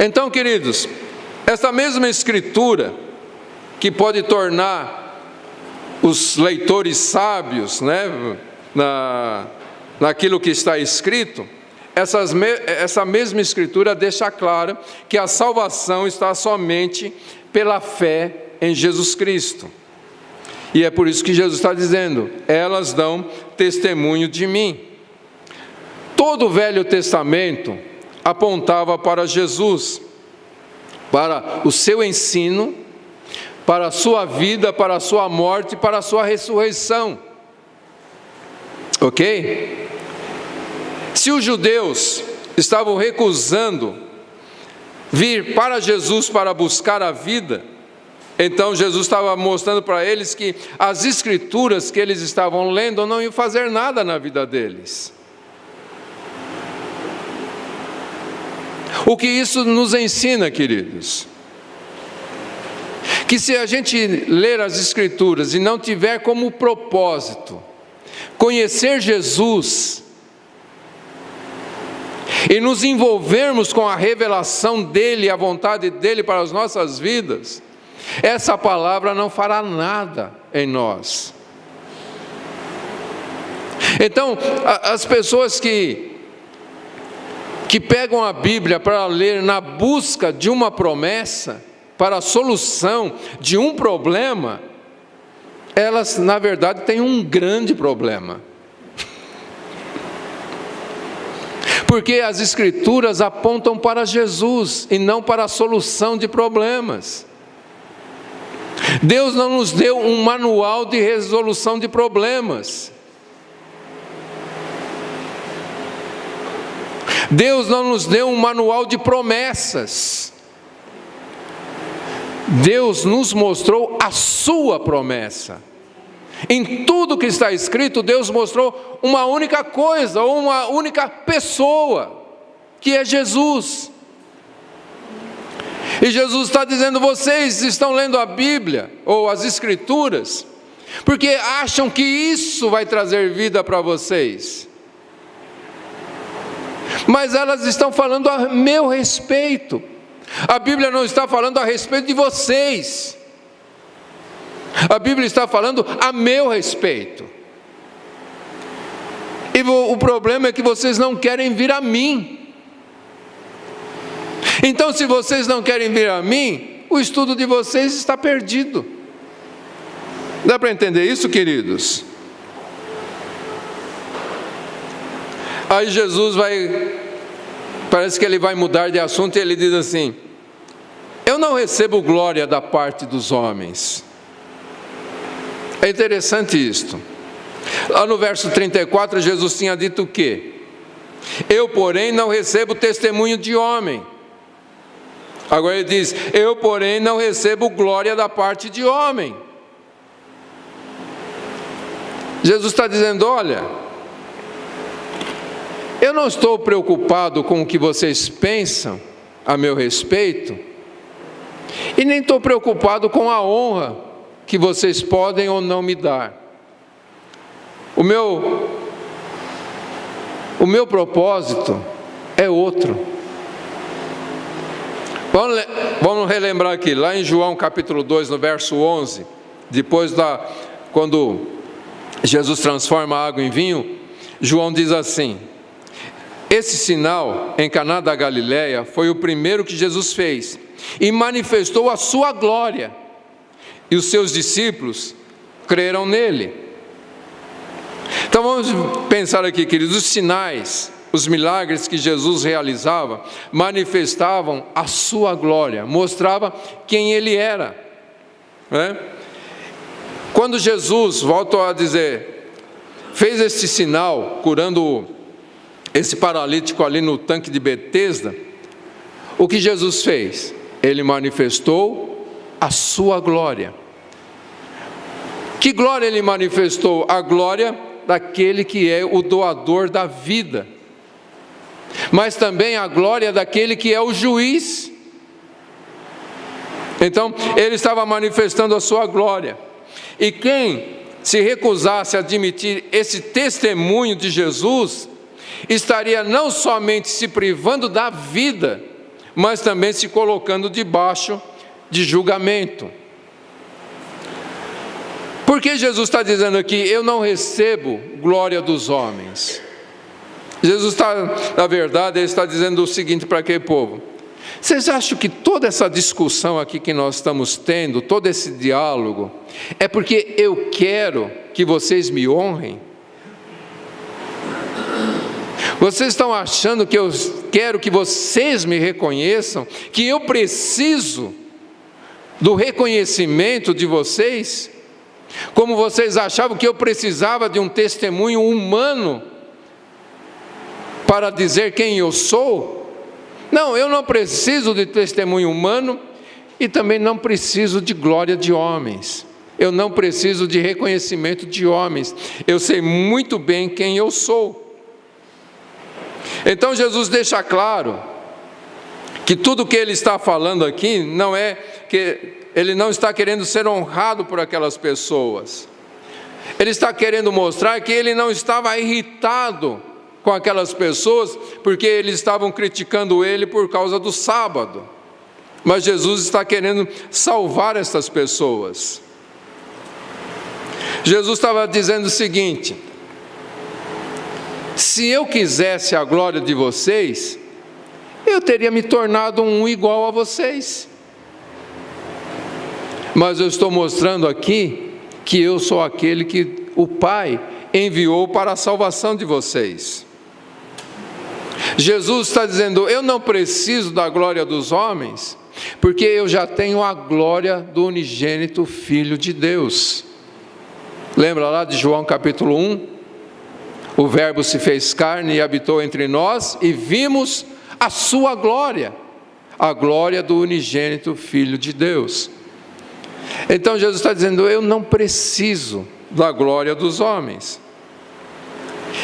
Então, queridos, essa mesma escritura que pode tornar os leitores sábios, naquilo que está escrito, essa mesma escritura deixa claro que a salvação está somente pela fé em Jesus Cristo. E é por isso que Jesus está dizendo: elas dão testemunho de mim. Todo o Velho Testamento apontava para Jesus, para o seu ensino, para a sua vida, para a sua morte, para a sua ressurreição. Ok? Se os judeus estavam recusando vir para Jesus para buscar a vida, então Jesus estava mostrando para eles que as escrituras que eles estavam lendo não iam fazer nada na vida deles. O que isso nos ensina, queridos? Que se a gente ler as escrituras e não tiver como propósito conhecer Jesus e nos envolvermos com a revelação dele, a vontade dele para as nossas vidas, essa palavra não fará nada em nós. Então, as pessoas que pegam a Bíblia para ler na busca de uma promessa, para a solução de um problema, elas, na verdade, têm um grande problema. Porque as Escrituras apontam para Jesus e não para a solução de problemas. Deus não nos deu um manual de resolução de problemas. Deus não nos deu um manual de promessas. Deus nos mostrou a sua promessa. Em tudo que está escrito, Deus mostrou uma única coisa, ou uma única pessoa, que é Jesus. E Jesus está dizendo: vocês estão lendo a Bíblia, ou as Escrituras, porque acham que isso vai trazer vida para vocês. Mas elas estão falando a meu respeito. A Bíblia não está falando a respeito de vocês. A Bíblia está falando a meu respeito. E o problema é que vocês não querem vir a mim. Então, se vocês não querem vir a mim, o estudo de vocês está perdido. Dá para entender isso, queridos? Aí Jesus parece que ele vai mudar de assunto e ele diz assim: eu não recebo glória da parte dos homens. É interessante isto. Lá no verso 34, Jesus tinha dito o quê? Eu, porém, não recebo testemunho de homem. Agora ele diz: eu, porém, não recebo glória da parte de homem. Jesus está dizendo: olha, eu não estou preocupado com o que vocês pensam a meu respeito, e nem estou preocupado com a honra que vocês podem ou não me dar. O meu propósito é outro. Vamos relembrar aqui, lá em João capítulo 2, no verso 11, quando Jesus transforma a água em vinho, João diz assim: esse sinal em Caná da Galileia foi o primeiro que Jesus fez, e manifestou a sua glória, e os seus discípulos creram nele. Então vamos pensar aqui, queridos, os sinais, os milagres que Jesus realizava, manifestavam a sua glória, mostrava quem ele era, né? Quando Jesus, volto a dizer, fez esse sinal, curando esse paralítico ali no tanque de Betesda, o que Jesus fez? Ele manifestou a sua glória. Que glória ele manifestou? A glória daquele que é o doador da vida, mas também a glória daquele que é o juiz. Então, ele estava manifestando a sua glória. E quem se recusasse a admitir esse testemunho de Jesus, estaria não somente se privando da vida, mas também se colocando debaixo de julgamento. Por que Jesus está dizendo aqui, eu não recebo glória dos homens? Jesus na verdade, ele está dizendo o seguinte para aquele povo: vocês acham que toda essa discussão aqui que nós estamos tendo, todo esse diálogo, é porque eu quero que vocês me honrem? Vocês estão achando que eu quero que vocês me reconheçam, que eu preciso do reconhecimento de vocês? Como vocês achavam que eu precisava de um testemunho humano para dizer quem eu sou? Não, eu não preciso de testemunho humano e também não preciso de glória de homens. Eu não preciso de reconhecimento de homens. Eu sei muito bem quem eu sou. Então Jesus deixa claro que tudo que ele está falando aqui não é que ele não está querendo ser honrado por aquelas pessoas. Ele está querendo mostrar que ele não estava irritado com aquelas pessoas porque eles estavam criticando ele por causa do sábado. Mas Jesus está querendo salvar essas pessoas. Jesus estava dizendo o seguinte: se eu quisesse a glória de vocês, eu teria me tornado um igual a vocês. Mas eu estou mostrando aqui que eu sou aquele que o Pai enviou para a salvação de vocês. Jesus está dizendo, eu não preciso da glória dos homens, porque eu já tenho a glória do unigênito Filho de Deus. Lembra lá de João capítulo 1? O Verbo se fez carne e habitou entre nós, e vimos a sua glória, a glória do unigênito Filho de Deus. Então Jesus está dizendo, eu não preciso da glória dos homens.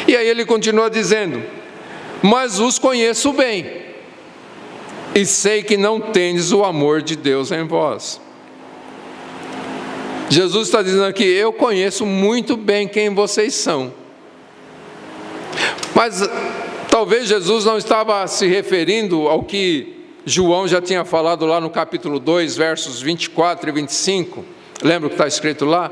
E aí ele continua dizendo, mas os conheço bem, e sei que não tendes o amor de Deus em vós. Jesus está dizendo aqui, eu conheço muito bem quem vocês são. Mas talvez Jesus não estava se referindo ao que João já tinha falado lá no capítulo 2, versos 24 e 25. Lembra o que está escrito lá?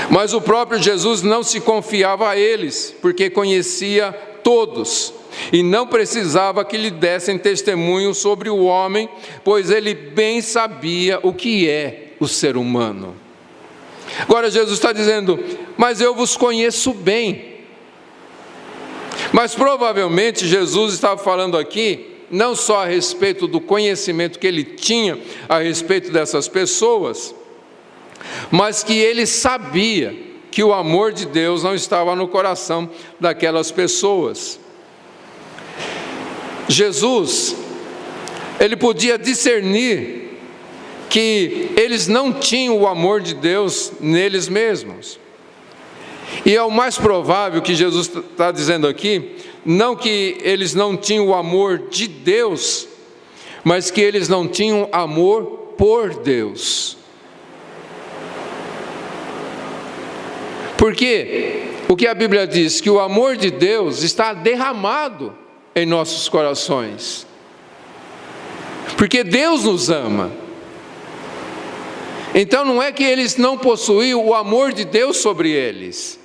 Mas o próprio Jesus não se confiava a eles, porque conhecia todos, e não precisava que lhe dessem testemunho sobre o homem, pois ele bem sabia o que é o ser humano. Agora Jesus está dizendo, mas eu vos conheço bem. Mas provavelmente Jesus estava falando aqui, não só a respeito do conhecimento que ele tinha a respeito dessas pessoas, mas que ele sabia que o amor de Deus não estava no coração daquelas pessoas. Jesus, ele podia discernir que eles não tinham o amor de Deus neles mesmos. E é o mais provável que Jesus está dizendo aqui, não que eles não tinham o amor de Deus, mas que eles não tinham amor por Deus. Porque o que a Bíblia diz, que o amor de Deus está derramado em nossos corações. Porque Deus nos ama. Então não é que eles não possuíam o amor de Deus sobre eles,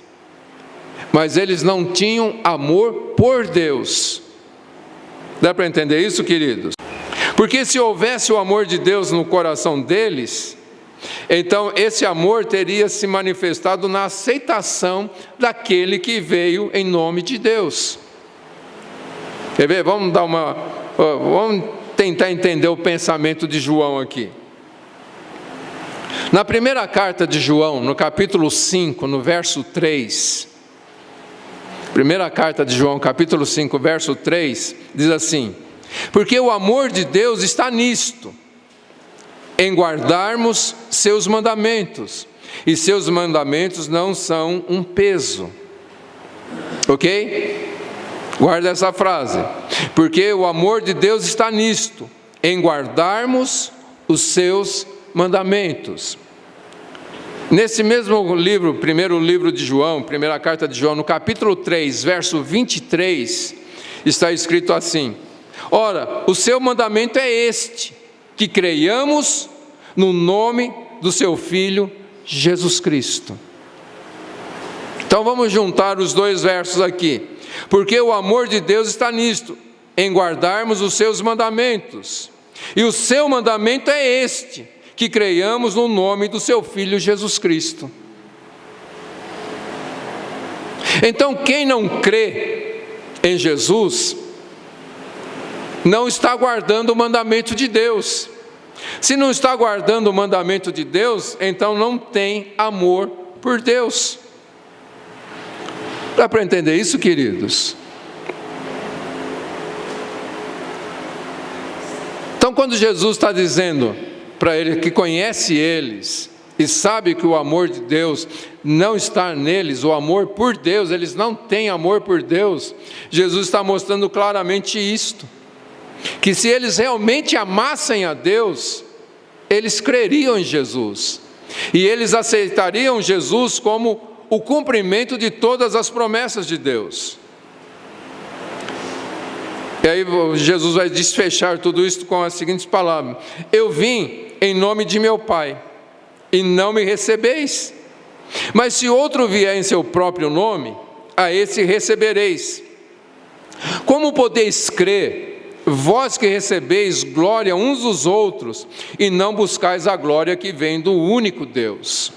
mas eles não tinham amor por Deus. Dá para entender isso, queridos? Porque se houvesse o amor de Deus no coração deles, então esse amor teria se manifestado na aceitação daquele que veio em nome de Deus. Quer ver? Vamos tentar entender o pensamento de João aqui. Na primeira carta de João, no capítulo 5, no verso 3, primeira carta de João, capítulo 5, verso 3, diz assim, porque o amor de Deus está nisto, em guardarmos seus mandamentos, e seus mandamentos não são um peso. Ok? Guarda essa frase. Porque o amor de Deus está nisto, em guardarmos os seus mandamentos. Nesse mesmo livro, primeiro livro de João, primeira carta de João, no capítulo 3, verso 23, está escrito assim: ora, o seu mandamento é este, que creiamos no nome do seu Filho Jesus Cristo. Então vamos juntar os dois versos aqui. Porque o amor de Deus está nisto, em guardarmos os seus mandamentos. E o seu mandamento é este, que creiamos no nome do seu Filho Jesus Cristo. Então quem não crê em Jesus, não está guardando o mandamento de Deus. Se não está guardando o mandamento de Deus, então não tem amor por Deus. Dá para entender isso, queridos? Então, quando Jesus está dizendo para ele que conhece eles e sabe que o amor de Deus não está neles, o amor por Deus, eles não têm amor por Deus, Jesus está mostrando claramente isto, que se eles realmente amassem a Deus, eles creriam em Jesus, e eles aceitariam Jesus como o cumprimento de todas as promessas de Deus. E aí Jesus vai desfechar tudo isso com as seguintes palavras: eu vim em nome de meu Pai, e não me recebeis. Mas se outro vier em seu próprio nome, a esse recebereis. Como podeis crer, vós que recebeis glória uns dos outros, e não buscais a glória que vem do único Deus?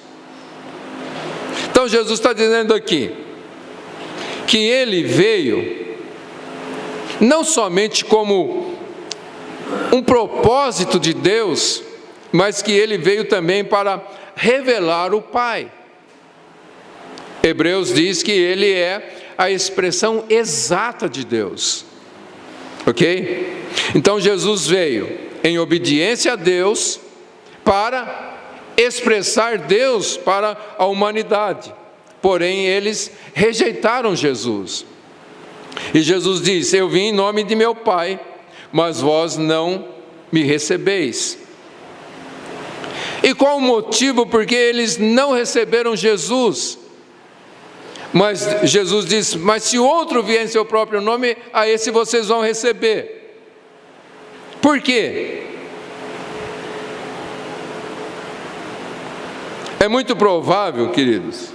Então Jesus está dizendo aqui, que Ele veio, não somente como um propósito de Deus, mas que Ele veio também para revelar o Pai. Hebreus diz que Ele é a expressão exata de Deus. Ok? Então Jesus veio em obediência a Deus para expressar Deus para a humanidade. Porém, eles rejeitaram Jesus. E Jesus disse: eu vim em nome de meu Pai, mas vós não me recebeis. E qual o motivo porque eles não receberam Jesus? Mas Jesus disse: mas se outro vier em seu próprio nome, a esse vocês vão receber. Por quê? É muito provável, queridos,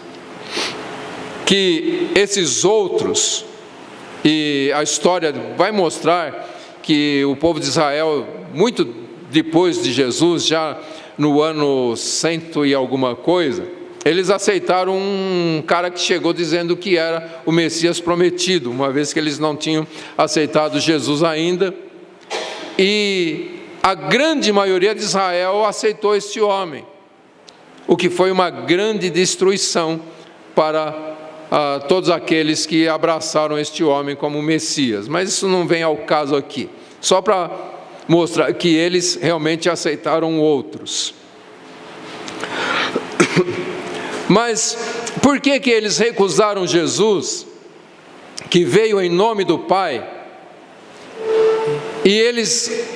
que esses outros, e a história vai mostrar que o povo de Israel, muito depois de Jesus, já no ano 100 e alguma coisa, eles aceitaram um cara que chegou dizendo que era o Messias prometido, uma vez que eles não tinham aceitado Jesus ainda, e a grande maioria de Israel aceitou esse homem, o que foi uma grande destruição para todos aqueles que abraçaram este homem como Messias. Mas isso não vem ao caso aqui, só para mostrar que eles realmente aceitaram outros. Mas por que eles recusaram Jesus, que veio em nome do Pai, e eles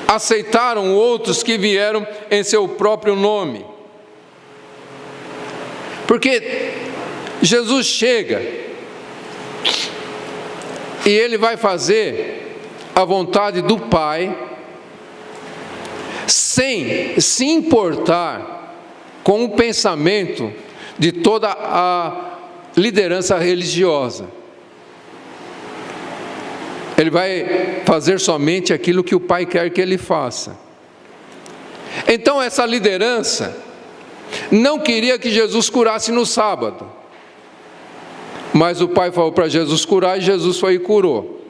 aceitaram outros que vieram em seu próprio nome? Porque Jesus chega e Ele vai fazer a vontade do Pai, sem se importar com o pensamento de toda a liderança religiosa. Ele vai fazer somente aquilo que o Pai quer que Ele faça. Então essa liderança não queria que Jesus curasse no sábado, mas o Pai falou para Jesus curar, e Jesus foi e curou.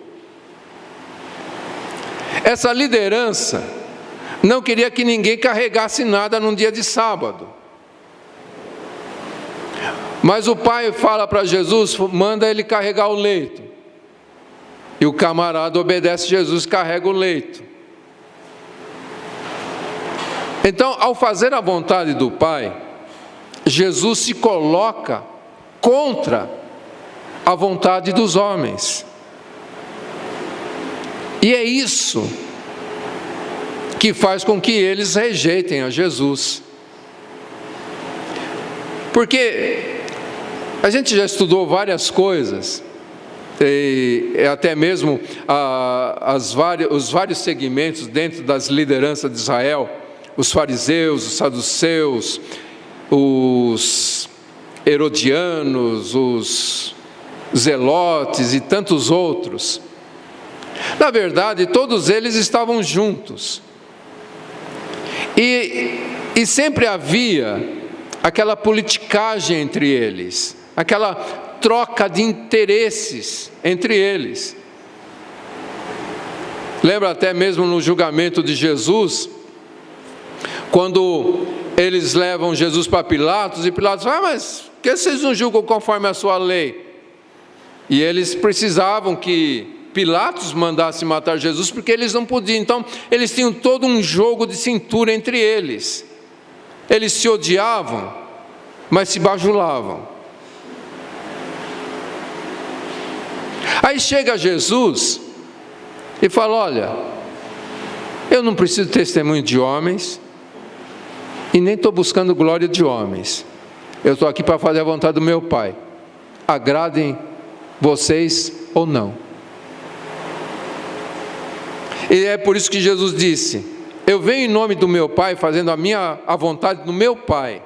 Essa liderança não queria que ninguém carregasse nada num dia de sábado, mas o Pai fala para Jesus, manda ele carregar o leito, e o camarada obedece Jesus, carrega o leito. Então, ao fazer a vontade do Pai, Jesus se coloca contra a vontade dos homens. E é isso que faz com que eles rejeitem a Jesus. Porque a gente já estudou várias coisas, e até mesmo os vários segmentos dentro das lideranças de Israel, os fariseus, os saduceus, os herodianos, os zelotes e tantos outros. Na verdade, todos eles estavam juntos. E sempre havia aquela politicagem entre eles, aquela troca de interesses entre eles. Lembra até mesmo no julgamento de Jesus, quando eles levam Jesus para Pilatos, e Pilatos fala: mas por que vocês não julgam conforme a sua lei? E eles precisavam que Pilatos mandasse matar Jesus, porque eles não podiam. Então eles tinham todo um jogo de cintura entre eles. Eles se odiavam, mas se bajulavam. Aí chega Jesus e fala: olha, eu não preciso de testemunho de homens, e nem estou buscando glória de homens. Eu estou aqui para fazer a vontade do meu Pai, agradem vocês ou não. E é por isso que Jesus disse: eu venho em nome do meu Pai, fazendo a vontade do meu Pai.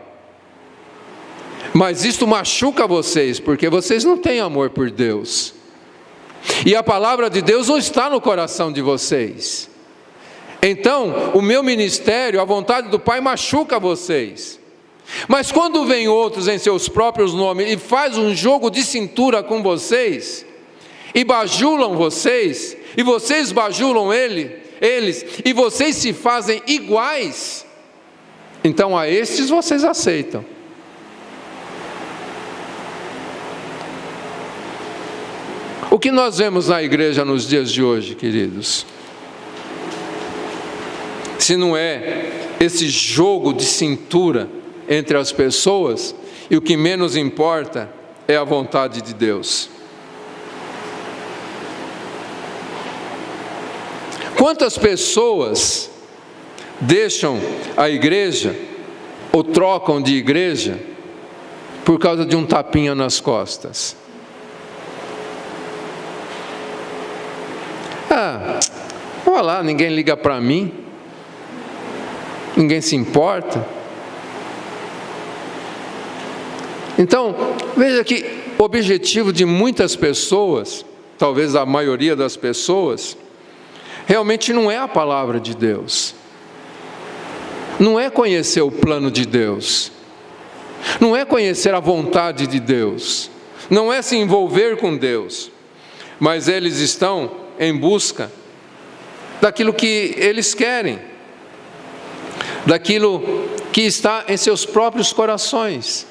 Mas isto machuca vocês, porque vocês não têm amor por Deus. E a palavra de Deus não está no coração de vocês. Então, o meu ministério, a vontade do Pai, machuca vocês. Mas quando vem outros em seus próprios nomes e faz um jogo de cintura com vocês, e bajulam vocês, e vocês bajulam eles, e vocês se fazem iguais, então a estes vocês aceitam. O que nós vemos na igreja nos dias de hoje, queridos? Se não é esse jogo de cintura entre as pessoas, e o que menos importa é a vontade de Deus. Quantas pessoas deixam a igreja, ou trocam de igreja, por causa de um tapinha nas costas? Olha lá, ninguém liga para mim, ninguém se importa. Então, veja que o objetivo de muitas pessoas, talvez a maioria das pessoas, realmente não é a palavra de Deus, não é conhecer o plano de Deus, não é conhecer a vontade de Deus, não é se envolver com Deus, mas eles estão em busca daquilo que eles querem, daquilo que está em seus próprios corações.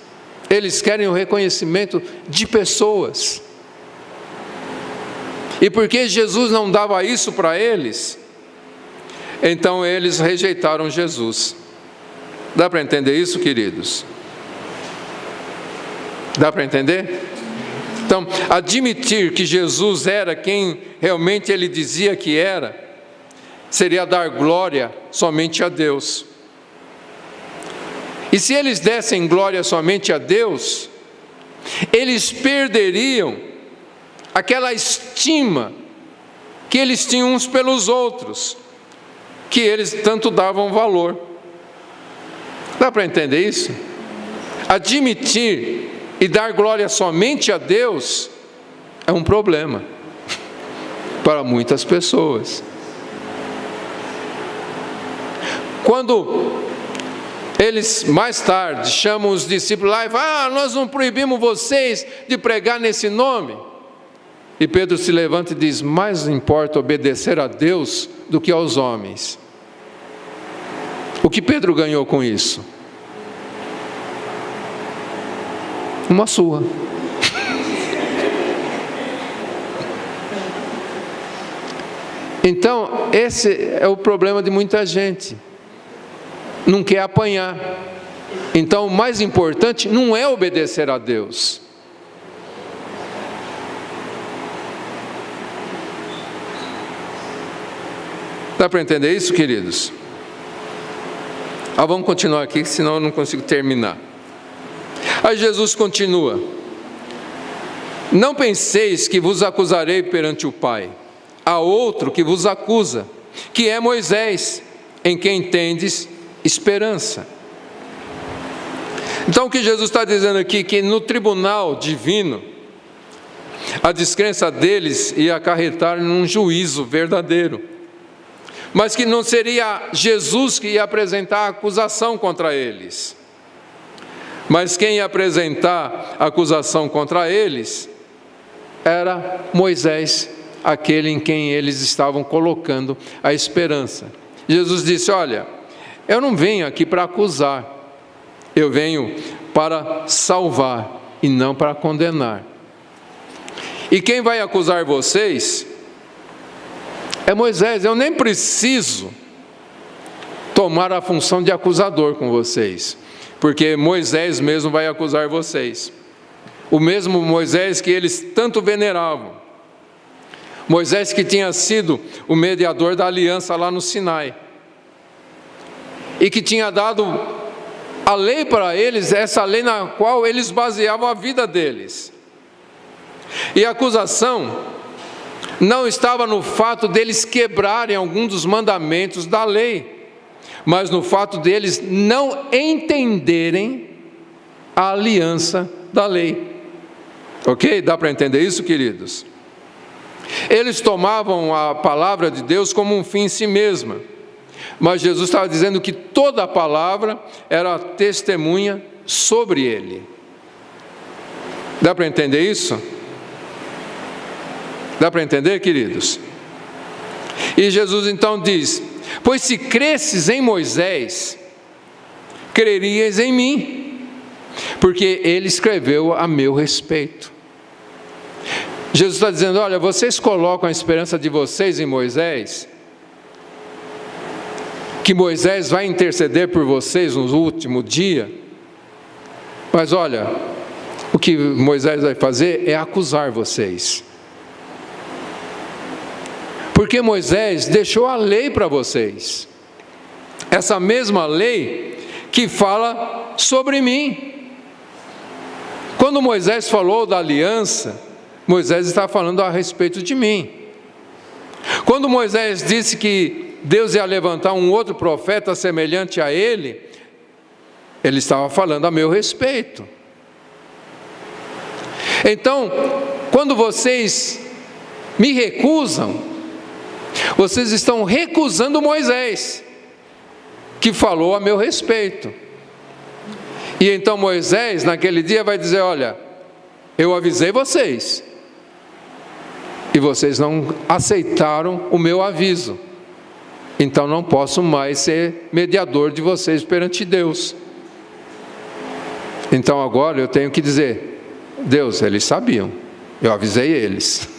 Eles querem o reconhecimento de pessoas. E porque Jesus não dava isso para eles, então eles rejeitaram Jesus. Dá para entender isso, queridos? Dá para entender? Então, admitir que Jesus era quem realmente ele dizia que era, seria dar glória somente a Deus. E se eles dessem glória somente a Deus, eles perderiam aquela estima que eles tinham uns pelos outros, que eles tanto davam valor. Dá para entender isso? Admitir e dar glória somente a Deus é um problema para muitas pessoas. Quando eles mais tarde chamam os discípulos lá e falam: nós não proibimos vocês de pregar nesse nome. E Pedro se levanta e diz: mais importa obedecer a Deus do que aos homens. O que Pedro ganhou com isso? Uma surra. Então, esse é o problema de muita gente. Não quer apanhar. Então, o mais importante não é obedecer a Deus. Dá para entender isso, queridos? Vamos continuar aqui, senão eu não consigo terminar. Aí Jesus continua: não penseis que vos acusarei perante o Pai. Há outro que vos acusa, que é Moisés, em quem tendes esperança. Então o que Jesus está dizendo aqui, que no tribunal divino, a descrença deles ia acarretar num juízo verdadeiro, mas que não seria Jesus que ia apresentar a acusação contra eles, mas quem ia apresentar a acusação contra eles era Moisés, aquele em quem eles estavam colocando a esperança. Jesus disse: olha, eu não venho aqui para acusar, eu venho para salvar e não para condenar. E quem vai acusar vocês é Moisés. Eu nem preciso tomar a função de acusador com vocês, porque Moisés mesmo vai acusar vocês. O mesmo Moisés que eles tanto veneravam. Moisés que tinha sido o mediador da aliança lá no Sinai, e que tinha dado a lei para eles, essa lei na qual eles baseavam a vida deles. E a acusação não estava no fato deles quebrarem algum dos mandamentos da lei, mas no fato deles não entenderem a aliança da lei. Ok? Dá para entender isso, queridos? Eles tomavam a palavra de Deus como um fim em si mesma, mas Jesus estava dizendo que toda a palavra era testemunha sobre ele. Dá para entender isso? Dá para entender, queridos? E Jesus então diz: pois se cresces em Moisés, crerias em mim, porque ele escreveu a meu respeito. Jesus está dizendo: olha, vocês colocam a esperança de vocês em Moisés, que Moisés vai interceder por vocês no último dia, mas olha, o que Moisés vai fazer é acusar vocês, porque Moisés deixou a lei para vocês, essa mesma lei que fala sobre mim. Quando Moisés falou da aliança, Moisés está falando a respeito de mim. Quando Moisés disse que Deus ia levantar um outro profeta semelhante a ele, ele estava falando a meu respeito. Então, quando vocês me recusam, vocês estão recusando Moisés, que falou a meu respeito. E então Moisés, naquele dia, vai dizer: olha, eu avisei vocês, e vocês não aceitaram o meu aviso, então não posso mais ser mediador de vocês perante Deus. Então agora eu tenho que dizer: Deus, eles sabiam, eu avisei eles.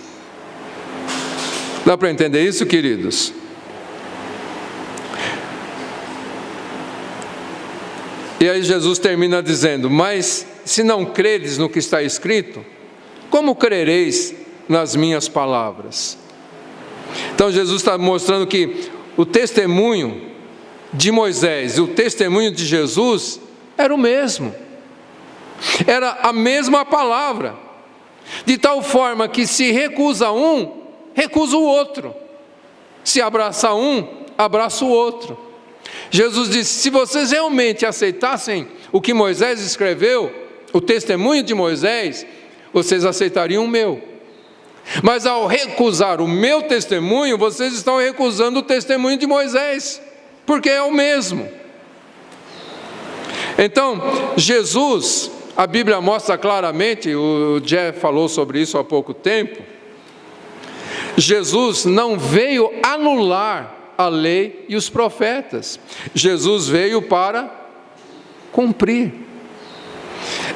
Dá para entender isso, queridos? E aí Jesus termina dizendo: mas se não credes no que está escrito, como crereis nas minhas palavras? Então Jesus está mostrando que o testemunho de Moisés e o testemunho de Jesus era o mesmo, era a mesma palavra, de tal forma que se recusa um, recusa o outro, se abraça um, abraça o outro. Jesus disse: se vocês realmente aceitassem o que Moisés escreveu, o testemunho de Moisés, vocês aceitariam o meu. Mas ao recusar o meu testemunho, vocês estão recusando o testemunho de Moisés, porque é o mesmo. Então, Jesus, a Bíblia mostra claramente, o Jeff falou sobre isso há pouco tempo, Jesus não veio anular a lei e os profetas, Jesus veio para cumprir.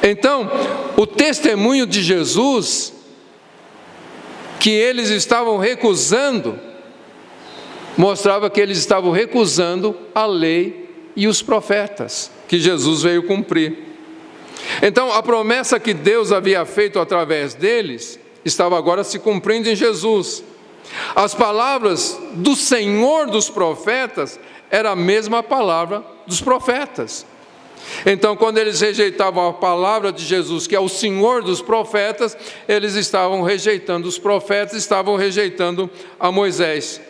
Então, o testemunho de Jesus, que eles estavam recusando, mostrava que eles estavam recusando a lei e os profetas, que Jesus veio cumprir. Então, a promessa que Deus havia feito através deles, estava agora se cumprindo em Jesus. As palavras do Senhor dos profetas, era a mesma palavra dos profetas. Então, quando eles rejeitavam a palavra de Jesus, que é o Senhor dos profetas, eles estavam rejeitando os profetas, estavam rejeitando a Moisés.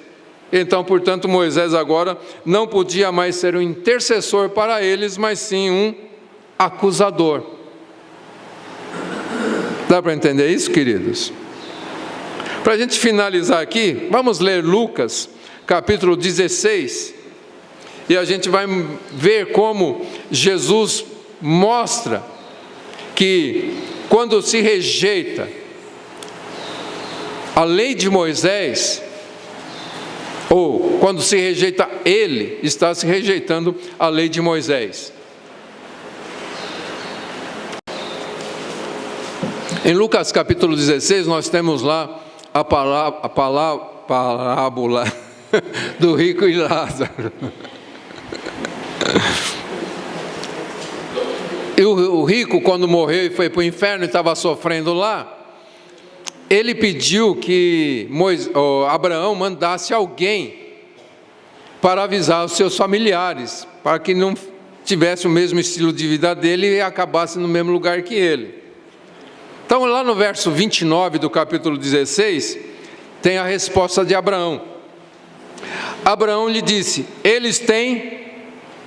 Então, portanto, Moisés agora não podia mais ser um intercessor para eles, mas sim um acusador. Dá para entender isso, queridos? Para a gente finalizar aqui, vamos ler Lucas, capítulo 16, e a gente vai ver como Jesus mostra que quando se rejeita a lei de Moisés, ou quando se rejeita ele, está se rejeitando a lei de Moisés. Em Lucas capítulo 16, nós temos lá a parábola do rico e Lázaro. E o rico, quando morreu e foi para o inferno e estava sofrendo lá, ele pediu que Abraão mandasse alguém para avisar os seus familiares, para que não tivesse o mesmo estilo de vida dele e acabasse no mesmo lugar que ele. Então, lá no verso 29 do capítulo 16, tem a resposta de Abraão. Abraão lhe disse: eles têm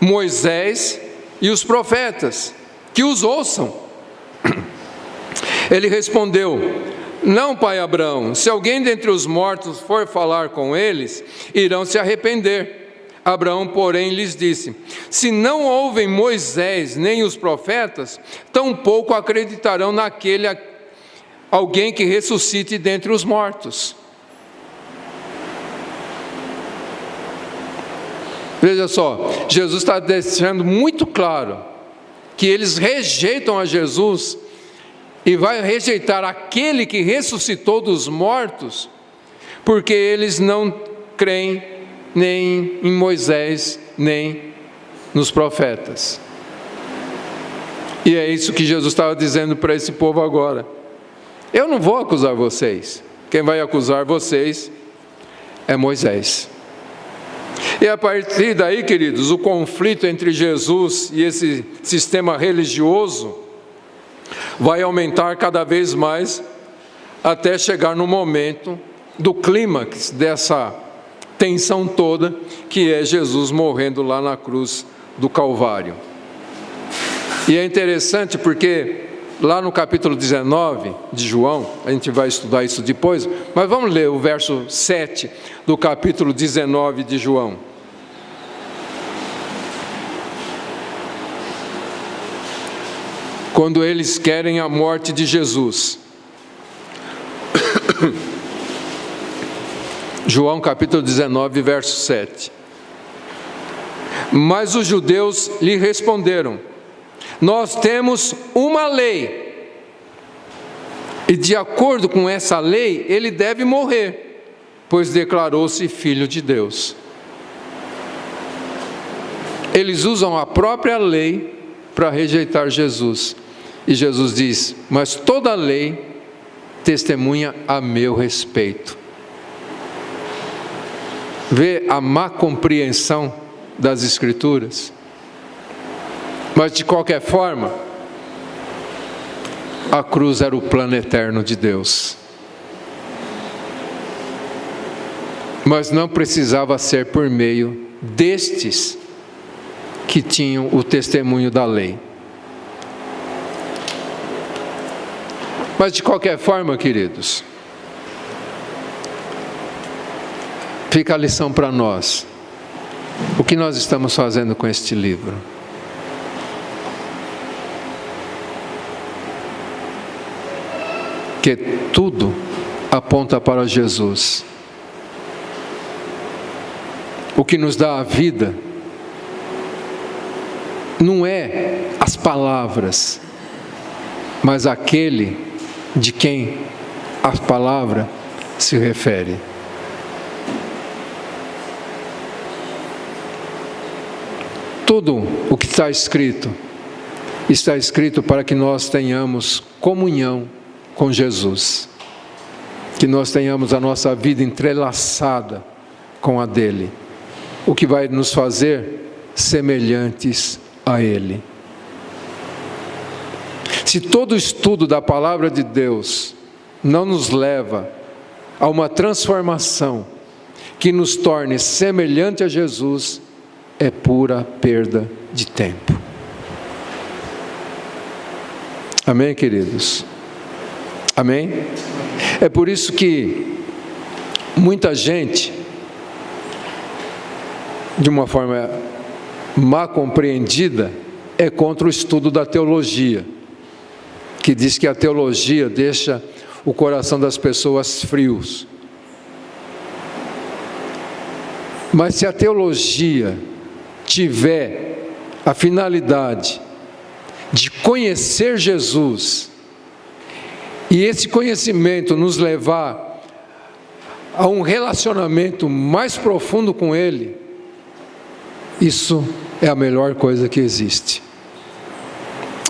Moisés e os profetas, que os ouçam. Ele respondeu: não, pai Abraão, se alguém dentre os mortos for falar com eles, irão se arrepender. Abraão, porém, lhes disse: se não ouvem Moisés nem os profetas, tampouco acreditarão naquele alguém que ressuscite dentre os mortos. Veja só, Jesus está deixando muito claro que eles rejeitam a Jesus e vai rejeitar aquele que ressuscitou dos mortos, porque eles não creem nem em Moisés, nem nos profetas. E é isso que Jesus estava dizendo para esse povo agora. Eu não vou acusar vocês. Quem vai acusar vocês é Moisés. E a partir daí, queridos, o conflito entre Jesus e esse sistema religioso vai aumentar cada vez mais, até chegar no momento do clímax dessa tensão toda, que é Jesus morrendo lá na cruz do Calvário. E é interessante porque lá no capítulo 19 de João, a gente vai estudar isso depois, mas vamos ler o verso 7 do capítulo 19 de João. Quando eles querem a morte de Jesus. João capítulo 19, verso 7. Mas os judeus lhe responderam: nós temos uma lei, e de acordo com essa lei, ele deve morrer, pois declarou-se filho de Deus. Eles usam a própria lei para rejeitar Jesus. E Jesus diz: mas toda lei testemunha a meu respeito. Vê a má compreensão das Escrituras? Mas de qualquer forma, a cruz era o plano eterno de Deus. Mas não precisava ser por meio destes que tinham o testemunho da lei. Mas de qualquer forma, queridos, fica a lição para nós. O que nós estamos fazendo com este livro? Que tudo aponta para Jesus. O que nos dá a vida não é as palavras, mas aquele de quem a palavra se refere. Tudo o que está escrito para que nós tenhamos comunhão com Jesus, que nós tenhamos a nossa vida entrelaçada com a dele, o que vai nos fazer semelhantes a ele. Se todo o estudo da palavra de Deus não nos leva a uma transformação que nos torne semelhante a Jesus, é pura perda de tempo. Amém, queridos? Amém? É por isso que muita gente, de uma forma mal compreendida, é contra o estudo da teologia, que diz que a teologia deixa o coração das pessoas frios. Mas se a teologia tiver a finalidade de conhecer Jesus, e esse conhecimento nos levar a um relacionamento mais profundo com Ele, isso é a melhor coisa que existe.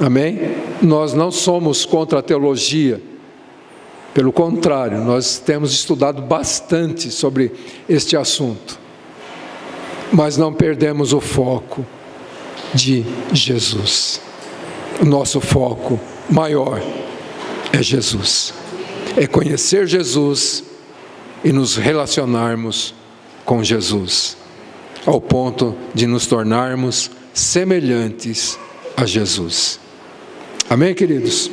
Amém? Nós não somos contra a teologia, pelo contrário, nós temos estudado bastante sobre este assunto, mas não perdemos o foco de Jesus. O nosso foco maior é Jesus, é conhecer Jesus e nos relacionarmos com Jesus, ao ponto de nos tornarmos semelhantes a Jesus. Amém, queridos?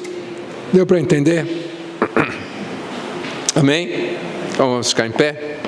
Deu para entender? Amém? Então vamos ficar em pé?